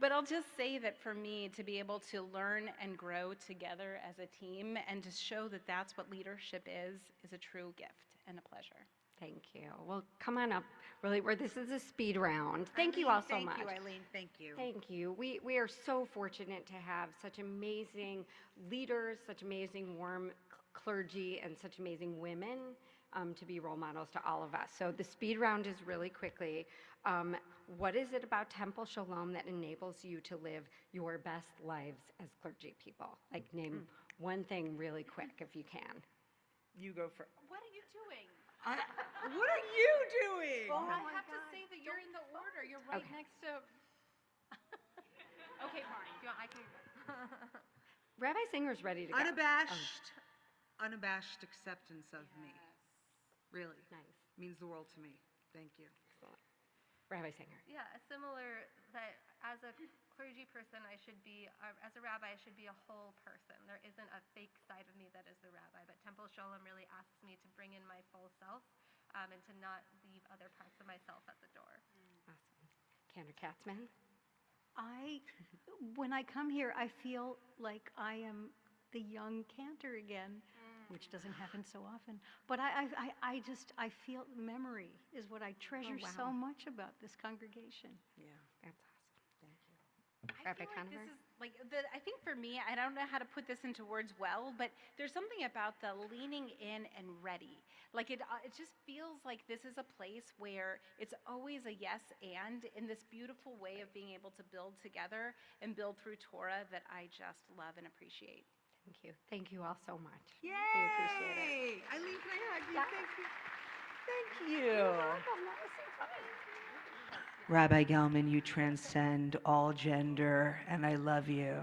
But I'll just say that for me, to be able to learn and grow together as a team and to show that that's what leadership is a true gift and a pleasure. Thank you. Well, come on up. Really, this is a speed round. Thank you all so much. Thank you, Eileen. Thank you. Thank you. We are so fortunate to have such amazing leaders, such amazing warm clergy, and such amazing women to be role models to all of us. So the speed round is really quickly. What is it about Temple Sholom that enables you to live your best lives as clergy people? Like name one thing really quick if you can. You go for. What are you doing? What are you doing? Well, I have to say that you're in the order. You're right Okay. next to. Okay, fine. I can. Rabbi Singer's ready to go. Unabashed acceptance of me. Really. Nice. Means the world to me. Thank you. Excellent. Rabbi Singer. Yeah, similar that as a clergy person, I should be, as a rabbi, I should be a whole person. There isn't a fake side of me that is the rabbi, but Temple Sholom really asks me to bring in my full self and to not leave other parts of myself at the door. Awesome. Cantor Katzman. When I come here, I feel like I am the young Cantor again, which doesn't happen so often. But I feel memory is what I treasure so much about this congregation. Yeah, that's awesome. Thank you. I feel like this is I think for me, I don't know how to put this into words well, but there's something about the leaning in and ready. Like it just feels like this is a place where it's always a yes and in this beautiful way of being able to build together and build through Torah that I just love and appreciate. Thank you. Thank you all so much. Yay! We appreciate it. Eileen, can I hug you? Yeah. Thank you. You're welcome. That was so fun. Rabbi Gelman, you transcend all gender, and I love you.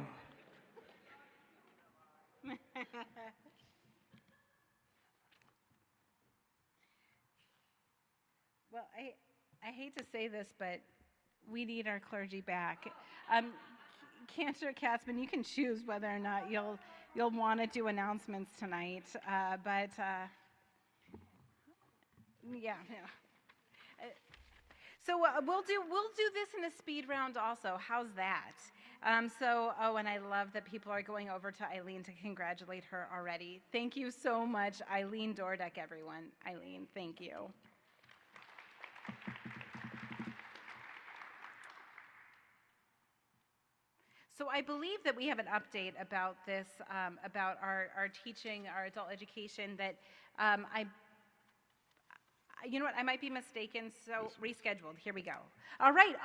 Well, I hate to say this, but we need our clergy back. Cantor Katzman, you can choose whether or not you'll want to do announcements tonight, but yeah. So we'll do this in a speed round also. How's that? And I love that people are going over to Eileen to congratulate her already. Thank you so much, Eileen Dorduck, everyone. Eileen, thank you. So I believe that we have an update about this, about our teaching, our adult education, that you know what, I might be mistaken, so rescheduled. Here we go. All right.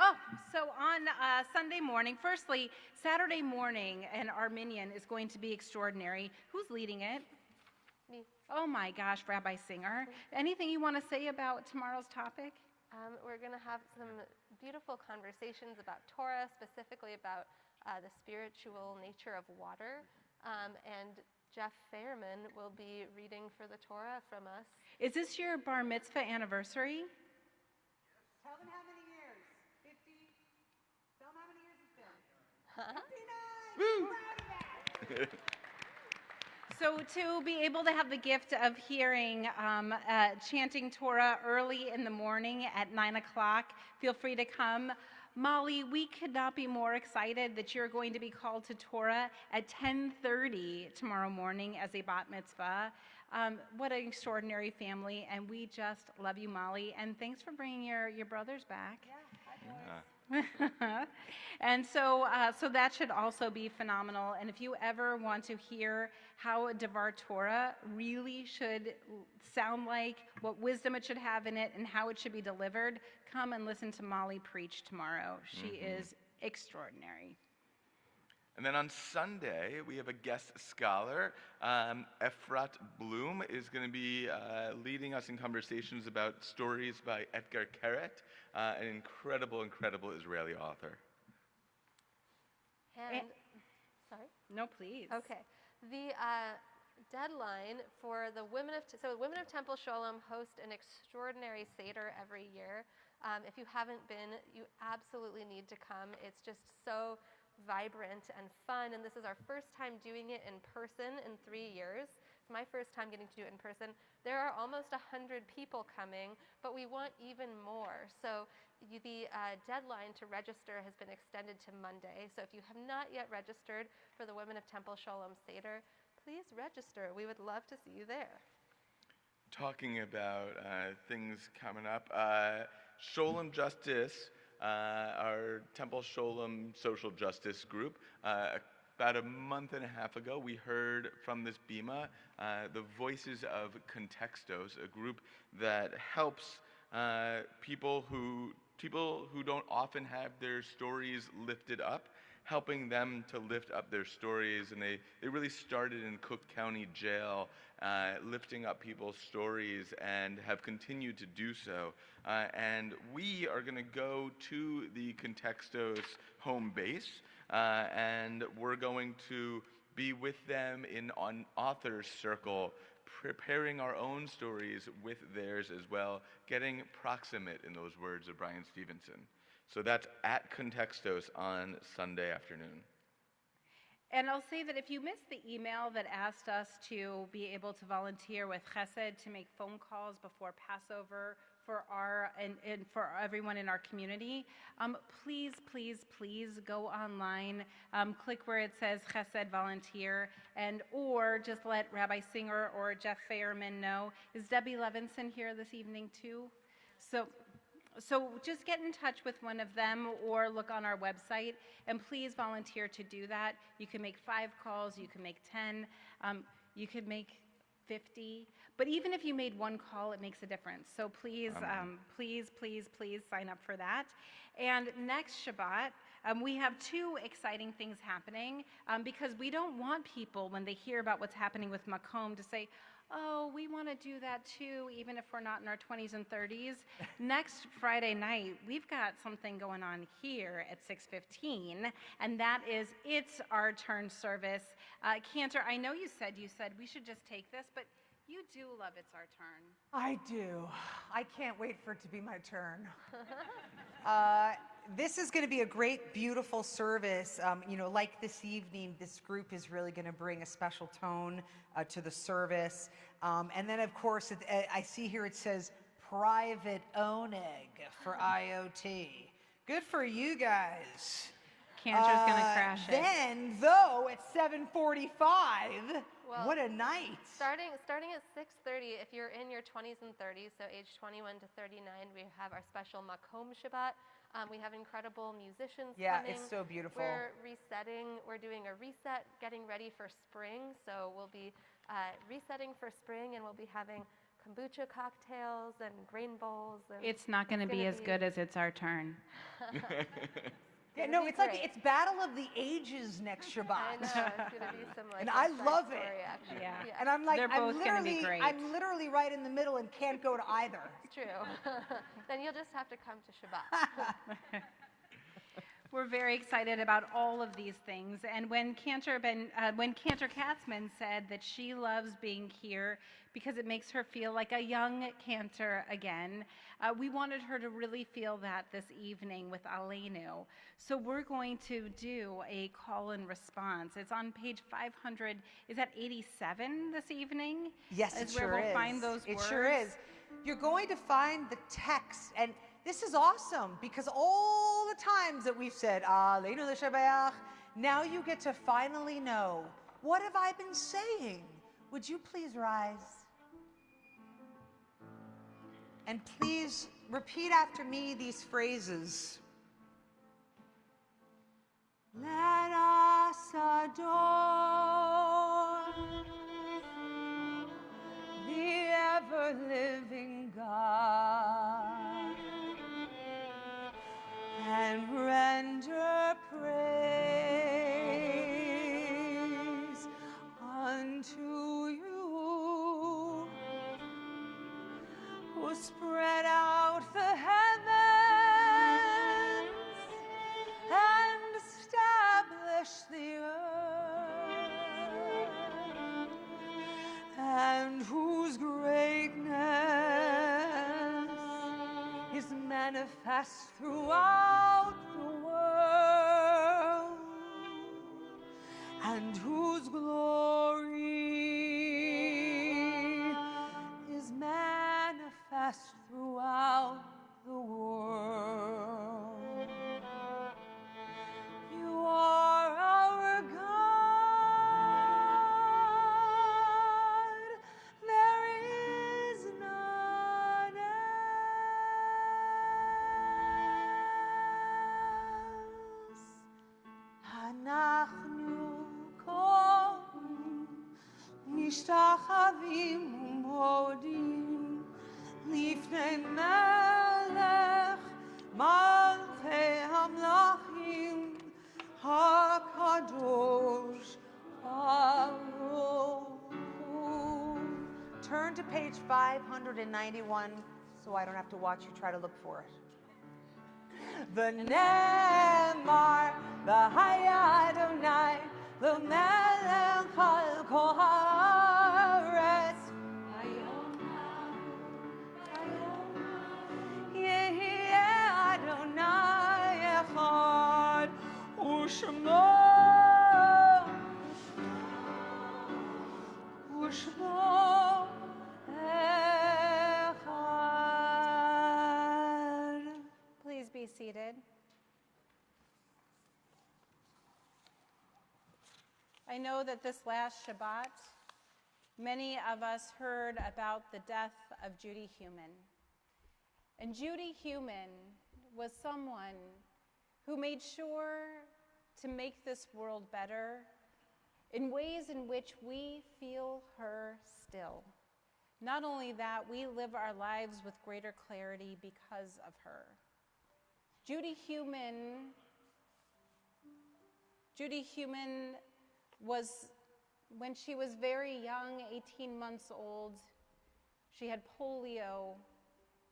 So on Sunday morning, firstly, Saturday morning, an Arminian is going to be extraordinary. Who's leading it? Me. Oh my gosh, Rabbi Singer. Anything you want to say about tomorrow's topic? We're going to have some beautiful conversations about Torah, specifically about the spiritual nature of water, and Jeff Fairman will be reading for the Torah from us. Is this your bar mitzvah anniversary? Tell them how many years. 50. Tell them how many years it's been. 59. So to be able to have the gift of hearing chanting Torah early in the morning at 9 o'clock, feel free to come. Molly, we could not be more excited that you're going to be called to Torah at 10:30 tomorrow morning as a bat mitzvah. What an extraordinary family, and we just love you, Molly. And thanks for bringing your brothers back. And so that should also be phenomenal. And if you ever want to hear how a Devar Torah really should sound like, what wisdom it should have in it, and how it should be delivered, come and listen to Molly preach tomorrow. She is extraordinary. And then on Sunday, we have a guest scholar. Efrat Bloom is going to be leading us in conversations about stories by Edgar Keret, an incredible Israeli author. And, sorry? No, please. Okay. The deadline for the Women of Temple Sholom host an extraordinary Seder every year. If you haven't been, you absolutely need to come. It's just so vibrant and fun, and this is our first time doing it in person in 3 years. It's my first time getting to do it in person. There are almost 100 people coming, but we want even more. So the deadline to register has been extended to Monday. So if you have not yet registered for the Women of Temple Sholom Seder, please register. We would love to see you there. Talking about things coming up, Sholom Justice, our Temple Sholom social justice group, about a month and a half ago, we heard from this bima the voices of Contextos, a group that helps people who don't often have their stories lifted up, helping them to lift up their stories. And they really started in Cook County Jail, lifting up people's stories, and have continued to do so. And we are going to go to the Contextos home base, and we're going to be with them in an author's circle, preparing our own stories with theirs as well, getting proximate, in those words of Brian Stevenson. So that's at Contextos on Sunday afternoon. And I'll say that if you missed the email that asked us to be able to volunteer with Chesed to make phone calls before Passover for and for everyone in our community, please go online, click where it says Chesed volunteer, or just let Rabbi Singer or Jeff Fairman know. Is Debbie Levinson here this evening too? So just get in touch with one of them or look on our website, and please volunteer to do that. You can make 5 calls, you can make 10, you could make 50, but even if you made 1 call, it makes a difference. So please sign up for that. And next Shabbat, we have 2 exciting things happening, because we don't want people, when they hear about what's happening with Makom, to say, oh, we want to do that too, even if we're not in our 20s and 30s. Next Friday night, we've got something going on here at 6:15, and that is It's Our Turn service. Cantor, I know you said we should just take this, but you do love It's Our Turn. I do. I can't wait for it to be my turn. This is going to be a great, beautiful service. Like this evening, this group is really going to bring a special tone to the service. And then, of course, I see here it says private oneg for IoT. Good for you guys. Cantor's going to crash it. Then, though, at 7:45, Well, what a night. Starting at 6:30, if you're in your 20s and 30s, so age 21 to 39, we have our special Makom Shabbat. We have incredible musicians coming. Yeah, it's so beautiful. We're doing a reset, getting ready for spring. So we'll be resetting for spring, and we'll be having kombucha cocktails and grain bowls. And It's not going to be as good as It's Our Turn. Yeah, no, it's like it's Battle of the Ages next Shabbat. I know, it's going to be some and I love it. Action. Yeah. And I'm like, They're both gonna be great. I'm literally right in the middle and can't go to either. It's true. Then you'll just have to come to Shabbat. We're very excited about all of these things. And when Cantor Katzman said that she loves being here because it makes her feel like a young Cantor again, we wanted her to really feel that this evening with Aleinu. So we're going to do a call and response. It's on page 500. Is that 87 this evening? Yes, it is where sure we'll is. find those It words. sure is. You're going to find the text, and this is awesome because all the times that we've said Aleinu l'shabeach, now you get to finally know, what have I been saying? Would you please rise? And please repeat after me these phrases. Let us adore the ever-living God and render praise unto you, who spread out the heavens and established the earth, and whose greatness is manifest throughout the world, and whose glory is manifest throughout the world. You are our God. There is none else. אנחנו קוראים, משתחווים ומודים לפני מלך מלכי המלכים הקדוש ברוך הוא. Turn to page 591 so I don't have to watch you try to look for it. ונאמר והיה אדוני למלך על כל הארץ. יהיה אדוני אחד ושמו אחד. Please be seated. I know that this last Shabbat, many of us heard about the death of Judy Heumann. And Judy Heumann was someone who made sure to make this world better in ways in which we feel her still. Not only that, we live our lives with greater clarity because of her. Judy Heumann was, when she was very young, 18 months old, she had polio,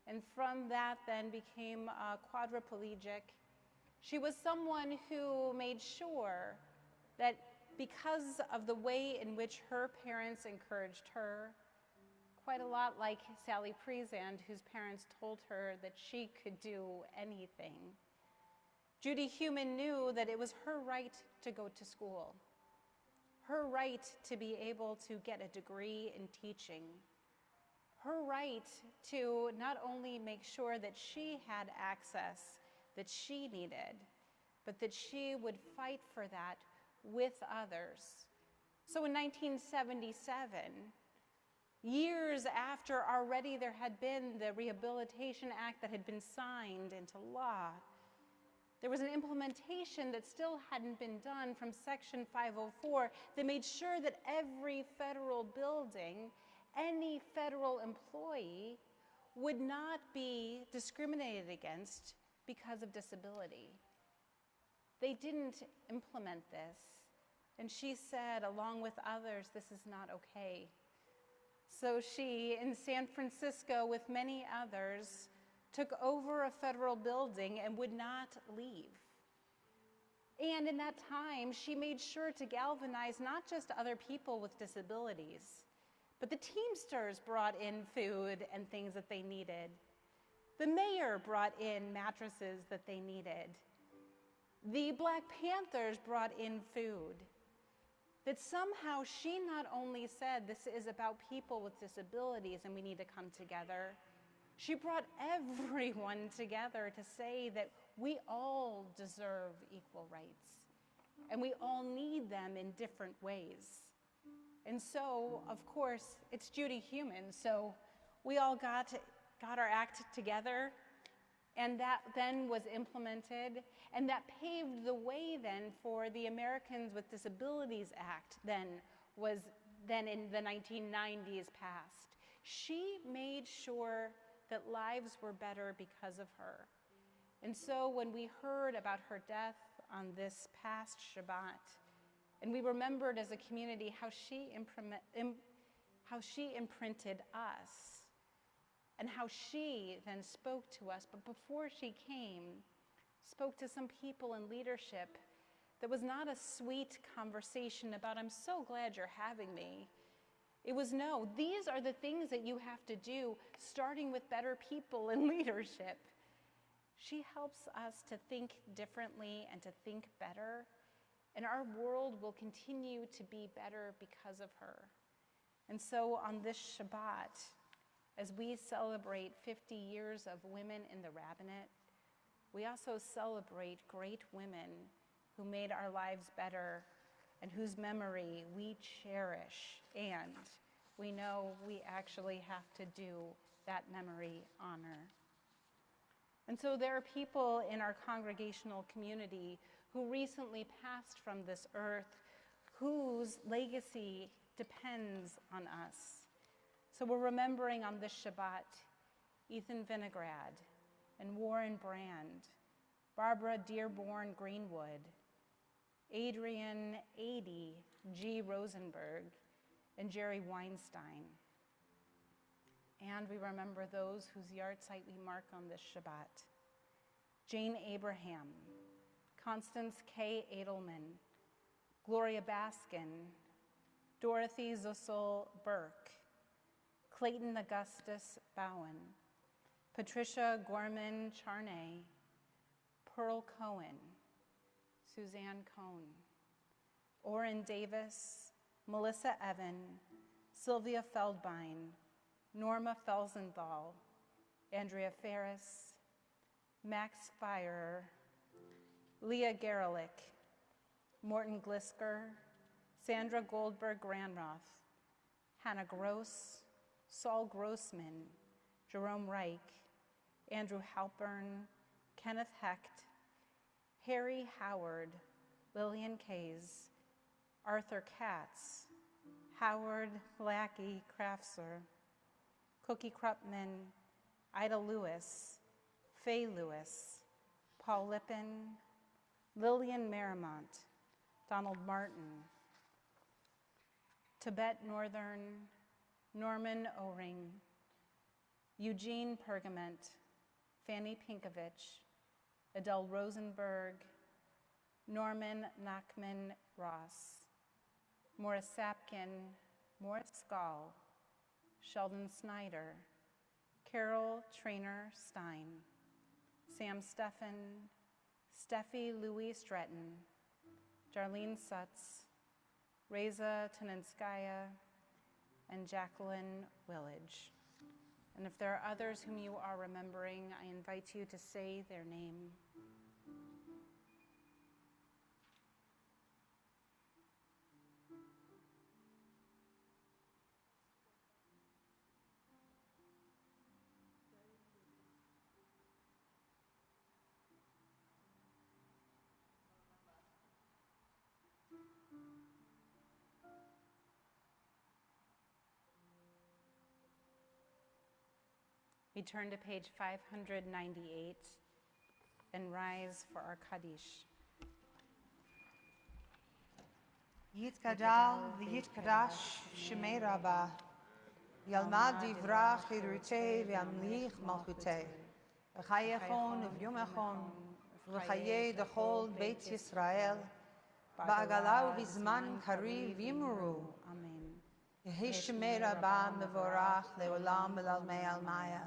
and from that then became quadriplegic. She was someone who made sure that because of the way in which her parents encouraged her, quite a lot like Sally Prezand, whose parents told her that she could do anything, Judy Heumann knew that it was her right to go to school, her right to be able to get a degree in teaching, her right to not only make sure that she had access that she needed, but that she would fight for that with others. So in 1977, years after already there had been the Rehabilitation Act that had been signed into law, there was an implementation that still hadn't been done from Section 504 that made sure that every federal building, any federal employee, would not be discriminated against because of disability. They didn't implement this, and she said, along with others, this is not okay. So she, in San Francisco with many others, took over a federal building and would not leave. And in that time, she made sure to galvanize not just other people with disabilities, but the Teamsters brought in food and things that they needed. The mayor brought in mattresses that they needed. The Black Panthers brought in food. That somehow she not only said this is about people with disabilities and we need to come together, she brought everyone together to say that we all deserve equal rights and we all need them in different ways. And so, of course, it's Judy Human, so we all got our act together, and that then was implemented, and that paved the way then for the Americans with Disabilities Act then in the 1990s passed. She made sure that lives were better because of her. And so when we heard about her death on this past Shabbat, and we remembered as a community how she imprinted us, and how she then spoke to us, but before she came, spoke to some people in leadership that was not a sweet conversation about, I'm so glad you're having me. It was, no, these are the things that you have to do, starting with better people in leadership. She helps us to think differently and to think better, and our world will continue to be better because of her. And so on this Shabbat, as we celebrate 50 years of women in the rabbinate, we also celebrate great women who made our lives better and whose memory we cherish, and we know we actually have to do that memory honor. And so there are people in our congregational community who recently passed from this earth whose legacy depends on us. So we're remembering on this Shabbat Ethan Vinograd and Warren Brand, Barbara Dearborn Greenwood, Adrian Ady G. Rosenberg, and Jerry Weinstein. And we remember those whose yahrzeit we mark on this Shabbat. Jane Abraham, Constance K. Edelman, Gloria Baskin, Dorothy Zussel Burke, Clayton Augustus Bowen, Patricia Gorman Charnay, Pearl Cohen, Suzanne Cohn, Orrin Davis, Melissa Evan, Sylvia Feldbein, Norma Felsenthal, Andrea Ferris, Max Feirer, Leah Gerlich, Morton Glisker, Sandra Goldberg Granroth, Hannah Gross, Saul Grossman, Jerome Reich, Andrew Halpern, Kenneth Hecht, Harry Howard, Lillian Kays, Arthur Katz, Howard Lackey Krafser, Cookie Krupman, Ida Lewis, Faye Lewis, Paul Lippin, Lillian Marymount, Donald Martin, Tibet Northern, Norman O-Ring, Eugene Pergament, Fanny Pinkovich, Adele Rosenberg, Norman Nachman Ross, Morris Sapkin, Morris Skall, Sheldon Snyder, Carol Trainer Stein, Sam Steffen, Steffi Louis Stretton, Darlene Sutz, Reza Tenenskaya, and Jacqueline Willage. And if there are others whom you are remembering, I invite you to say their name. We turn to page 598 and rise for our Kaddish. Yitgadal v'yitkadash shemei Rabbah, Yalmad divrach chirutei v'yamlich malchutei, v'chayechon v'yomechon וחיי דכל בית ישראל, בעגלה ובזמן קריב ימרו. אמן. יהי שמי רבה מבורך לעולם ולעלמי עלמיה.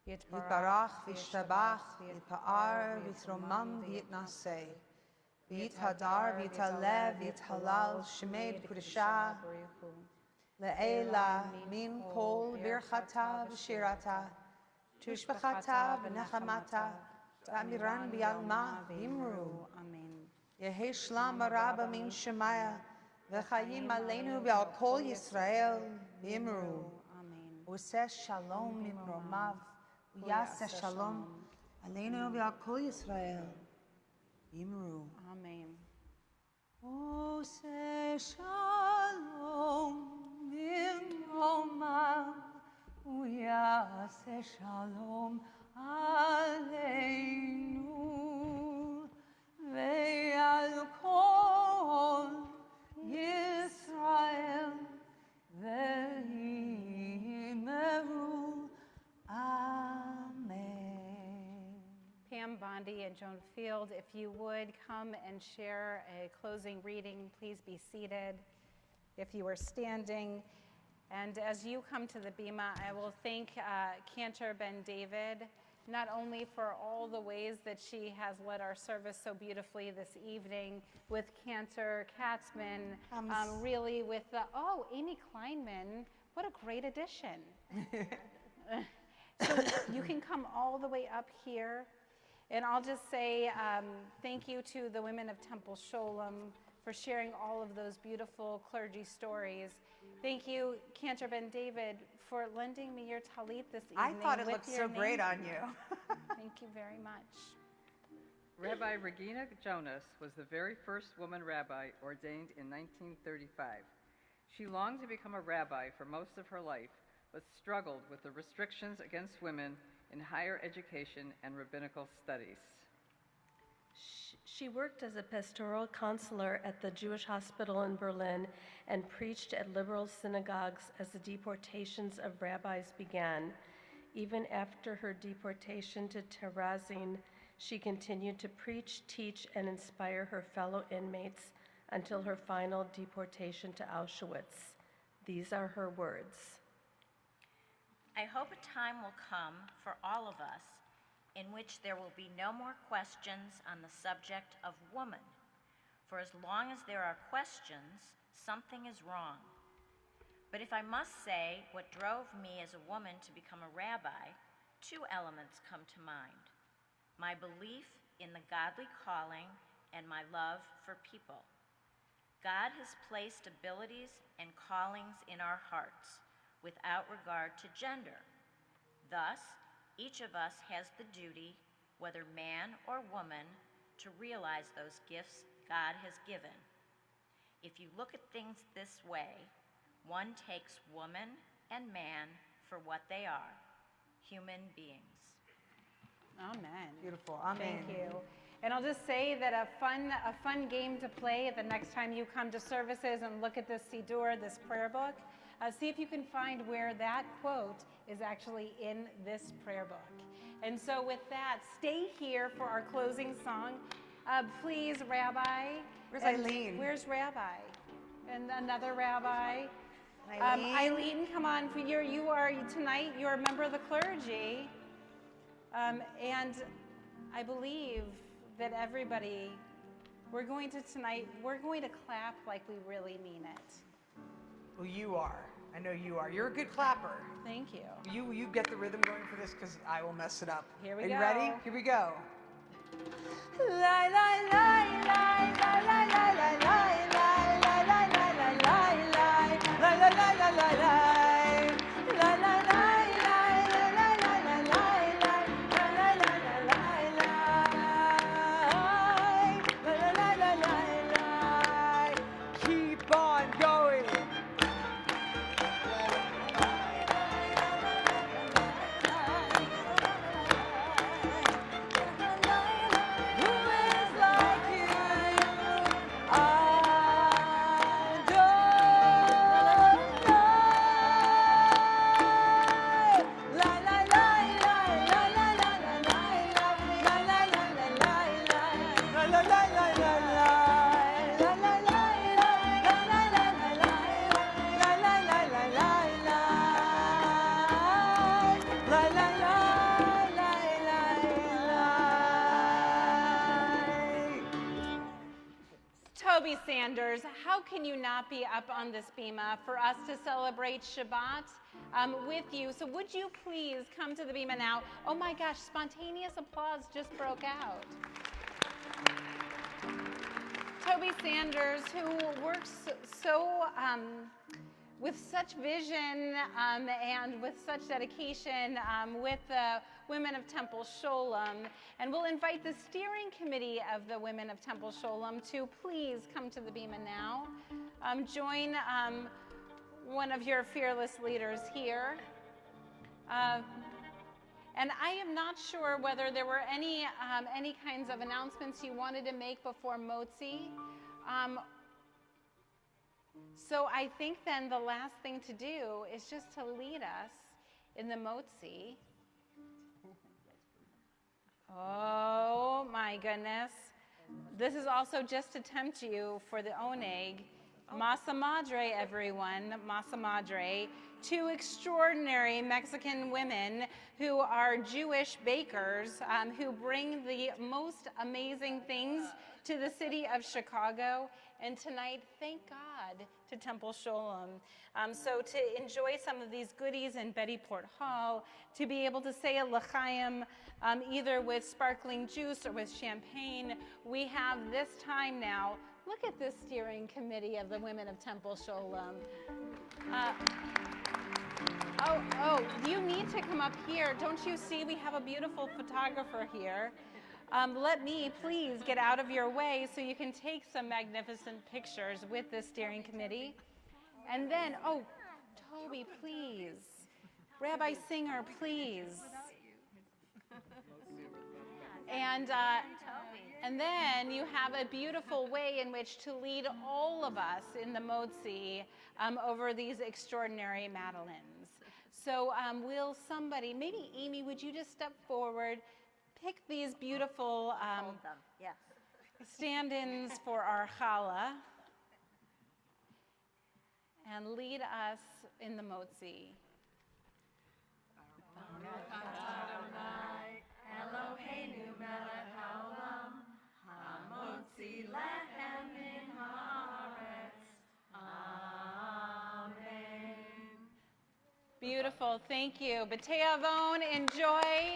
יתברך וישתבח, יתפאר ויתרומם ויתנשא. ויתהדר ויתעלה ויתהלל שמי קדושה. לעילה מן כל ברכתה ושירתה, תשבחתה ונחמתה, תאמירן ביעלמה וימרו. אמן. יהי שלום רבה מן שמיה, וחיים עלינו ועל כל ישראל וימרו. עושה שלום ממרומיו, ויעשה שלום עלינו ועל כל ישראל וימרו. אמן. עושה שלום ממרומיו, ויעשה שלום עלינו ועל כל ישראל וימרו. Amen. Pam Bondi and Joan Field, if you would come and share a closing reading, please be seated. If you are standing, and as you come to the bima, I will thank Cantor Ben David, not only for all the ways that she has led our service so beautifully this evening with Cantor Katzman, really with the, Amy Kleinman, what a great addition. So you can come all the way up here. And I'll just say thank you to the women of Temple Sholom for sharing all of those beautiful clergy stories. Thank you, Cantor Ben David, for lending me your talit this evening. I thought it with looked your so great name. on you. Thank you very much. Rabbi Regina Jonas was the very first woman rabbi ordained in 1935. She longed to become a rabbi for most of her life, but struggled with the restrictions against women in higher education and rabbinical studies. She worked as a pastoral counselor at the Jewish hospital in Berlin and preached at liberal synagogues as the deportations of rabbis began. Even after her deportation to Terezin, she continued to preach, teach, and inspire her fellow inmates until her final deportation to Auschwitz. These are her words. I hope a time will come for all of us in which there will be no more questions on the subject of woman. For as long as there are questions, something is wrong. But if I must say what drove me as a woman to become a rabbi, two elements come to mind: my belief in the godly calling and my love for people. God has placed abilities and callings in our hearts without regard to gender. Thus, each of us has the duty, whether man or woman, to realize those gifts God has given. If you look at things this way, one takes woman and man for what they are, human beings. Amen. Beautiful. Amen. Thank you. And I'll just say that a fun game to play the next time you come to services and look at this Siddur, this prayer book. See if you can find where that quote is actually in this prayer book. And so with that, stay here for our closing song. Please, Rabbi. Where's Eileen? Where's Rabbi? And another Rabbi. Eileen? Eileen, come on. You are tonight, you're a member of the clergy. And I believe that everybody, we're going to clap like we really mean it. Well, you are. I know you are. You're a good clapper. Thank you. You get the rhythm going for this because I will mess it up. Here we go. Are go. you ready? Here we go. Keep on going. Who Toby Sanders, how can you not be up on this bima for us to celebrate Shabbat with you? So would you please come to the bima now? Oh my gosh, spontaneous applause just broke out. Toby Sanders, who works so with such vision and with such dedication with the Women of Temple Sholom. And we'll invite the steering committee of the Women of Temple Sholom to please come to the bima now. Join one of your fearless leaders here. And I am not sure whether there were any kinds of announcements you wanted to make before Motzi. So I think then the last thing to do is just to lead us in the Motzi. Oh my goodness. This is also just to tempt you for the oneg. Masa Madre, everyone, Masa Madre. Two extraordinary Mexican women who are Jewish bakers who bring the most amazing things to the city of Chicago. And tonight, thank God to Temple Sholom. So to enjoy some of these goodies in Bettyport Hall, to be able to say a l'chaim either with sparkling juice or with champagne, we have this time now. Look at this steering committee of the Women of Temple Sholom. You need to come up here. Don't you see we have a beautiful photographer here? Let me please get out of your way so you can take some magnificent pictures with this steering committee. And then, Toby, please. Rabbi Singer, please. And then you have a beautiful way in which to lead all of us in the Motzi over these extraordinary Madeleines. So will somebody, maybe Amy, would you just step forward, pick these beautiful stand-ins for our challah, and lead us in the Motzi. Eloheinu melech haolam, hamotzi lechem min haaretz. Amen. Beautiful, thank you. B'tei Avon, enjoy.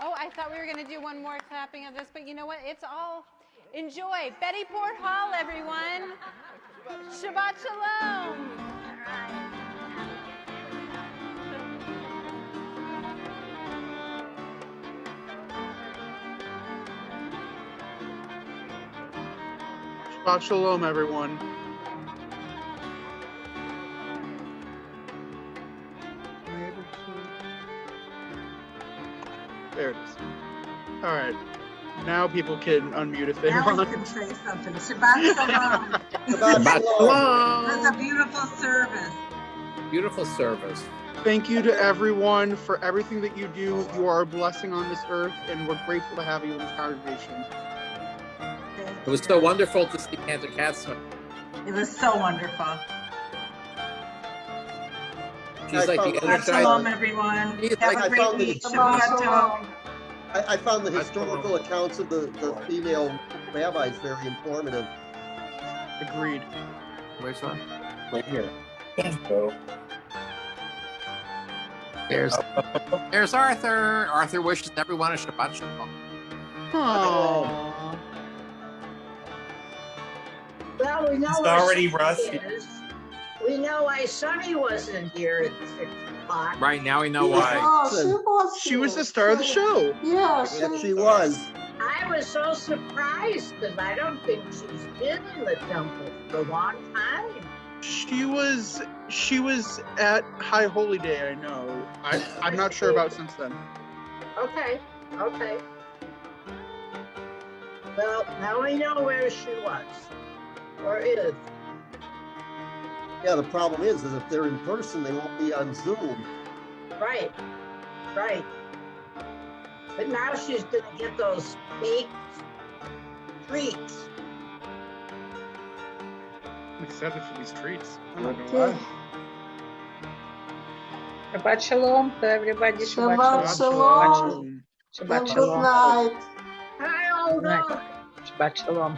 Oh, I thought we were going to do one more clapping of this, but you know what? It's all enjoy. Bettyport Hall, everyone. Shabbat Shalom. Shabbat Shalom, everyone. There it is. All right. Now people can unmute if they want. Now we can say something. Shabbat Shalom. Shabbat Shalom. That's a beautiful service. Beautiful service. Thank you to everyone for everything that you do. You are a blessing on this earth, and we're grateful to have you in this congregation. It was so wonderful to see Cantor Katzman. It was so wonderful. She's like the Shabbat Shalom, everyone. Have a great week. Shabbat Shalom. I found the historical accounts of the female rabbis very informative. Agreed. Where's that? Right here. There's Arthur. Arthur wishes everyone a Shabbat Shalom. Aww. Well, we know It's where already Sonny rusty. is. We know why Sonny wasn't here at 6 o'clock. Right now we know why. She was the star of the show. Yeah, she was. I was so surprised because I don't think she's been in the temple for a long time. She was at High Holy Day, I know. I'm not sure about since then. Okay. Well, now we know where she was or is. Yeah, the problem is if they're in person, they won't be on Zoom. Right. But now she's going to get those baked treats. I'm excited for these treats. Okay. Shabbat Shalom to everybody. Shabbat Shalom. Shabbat Good Shalom. night. Hi, Olga. Shabbat Shalom.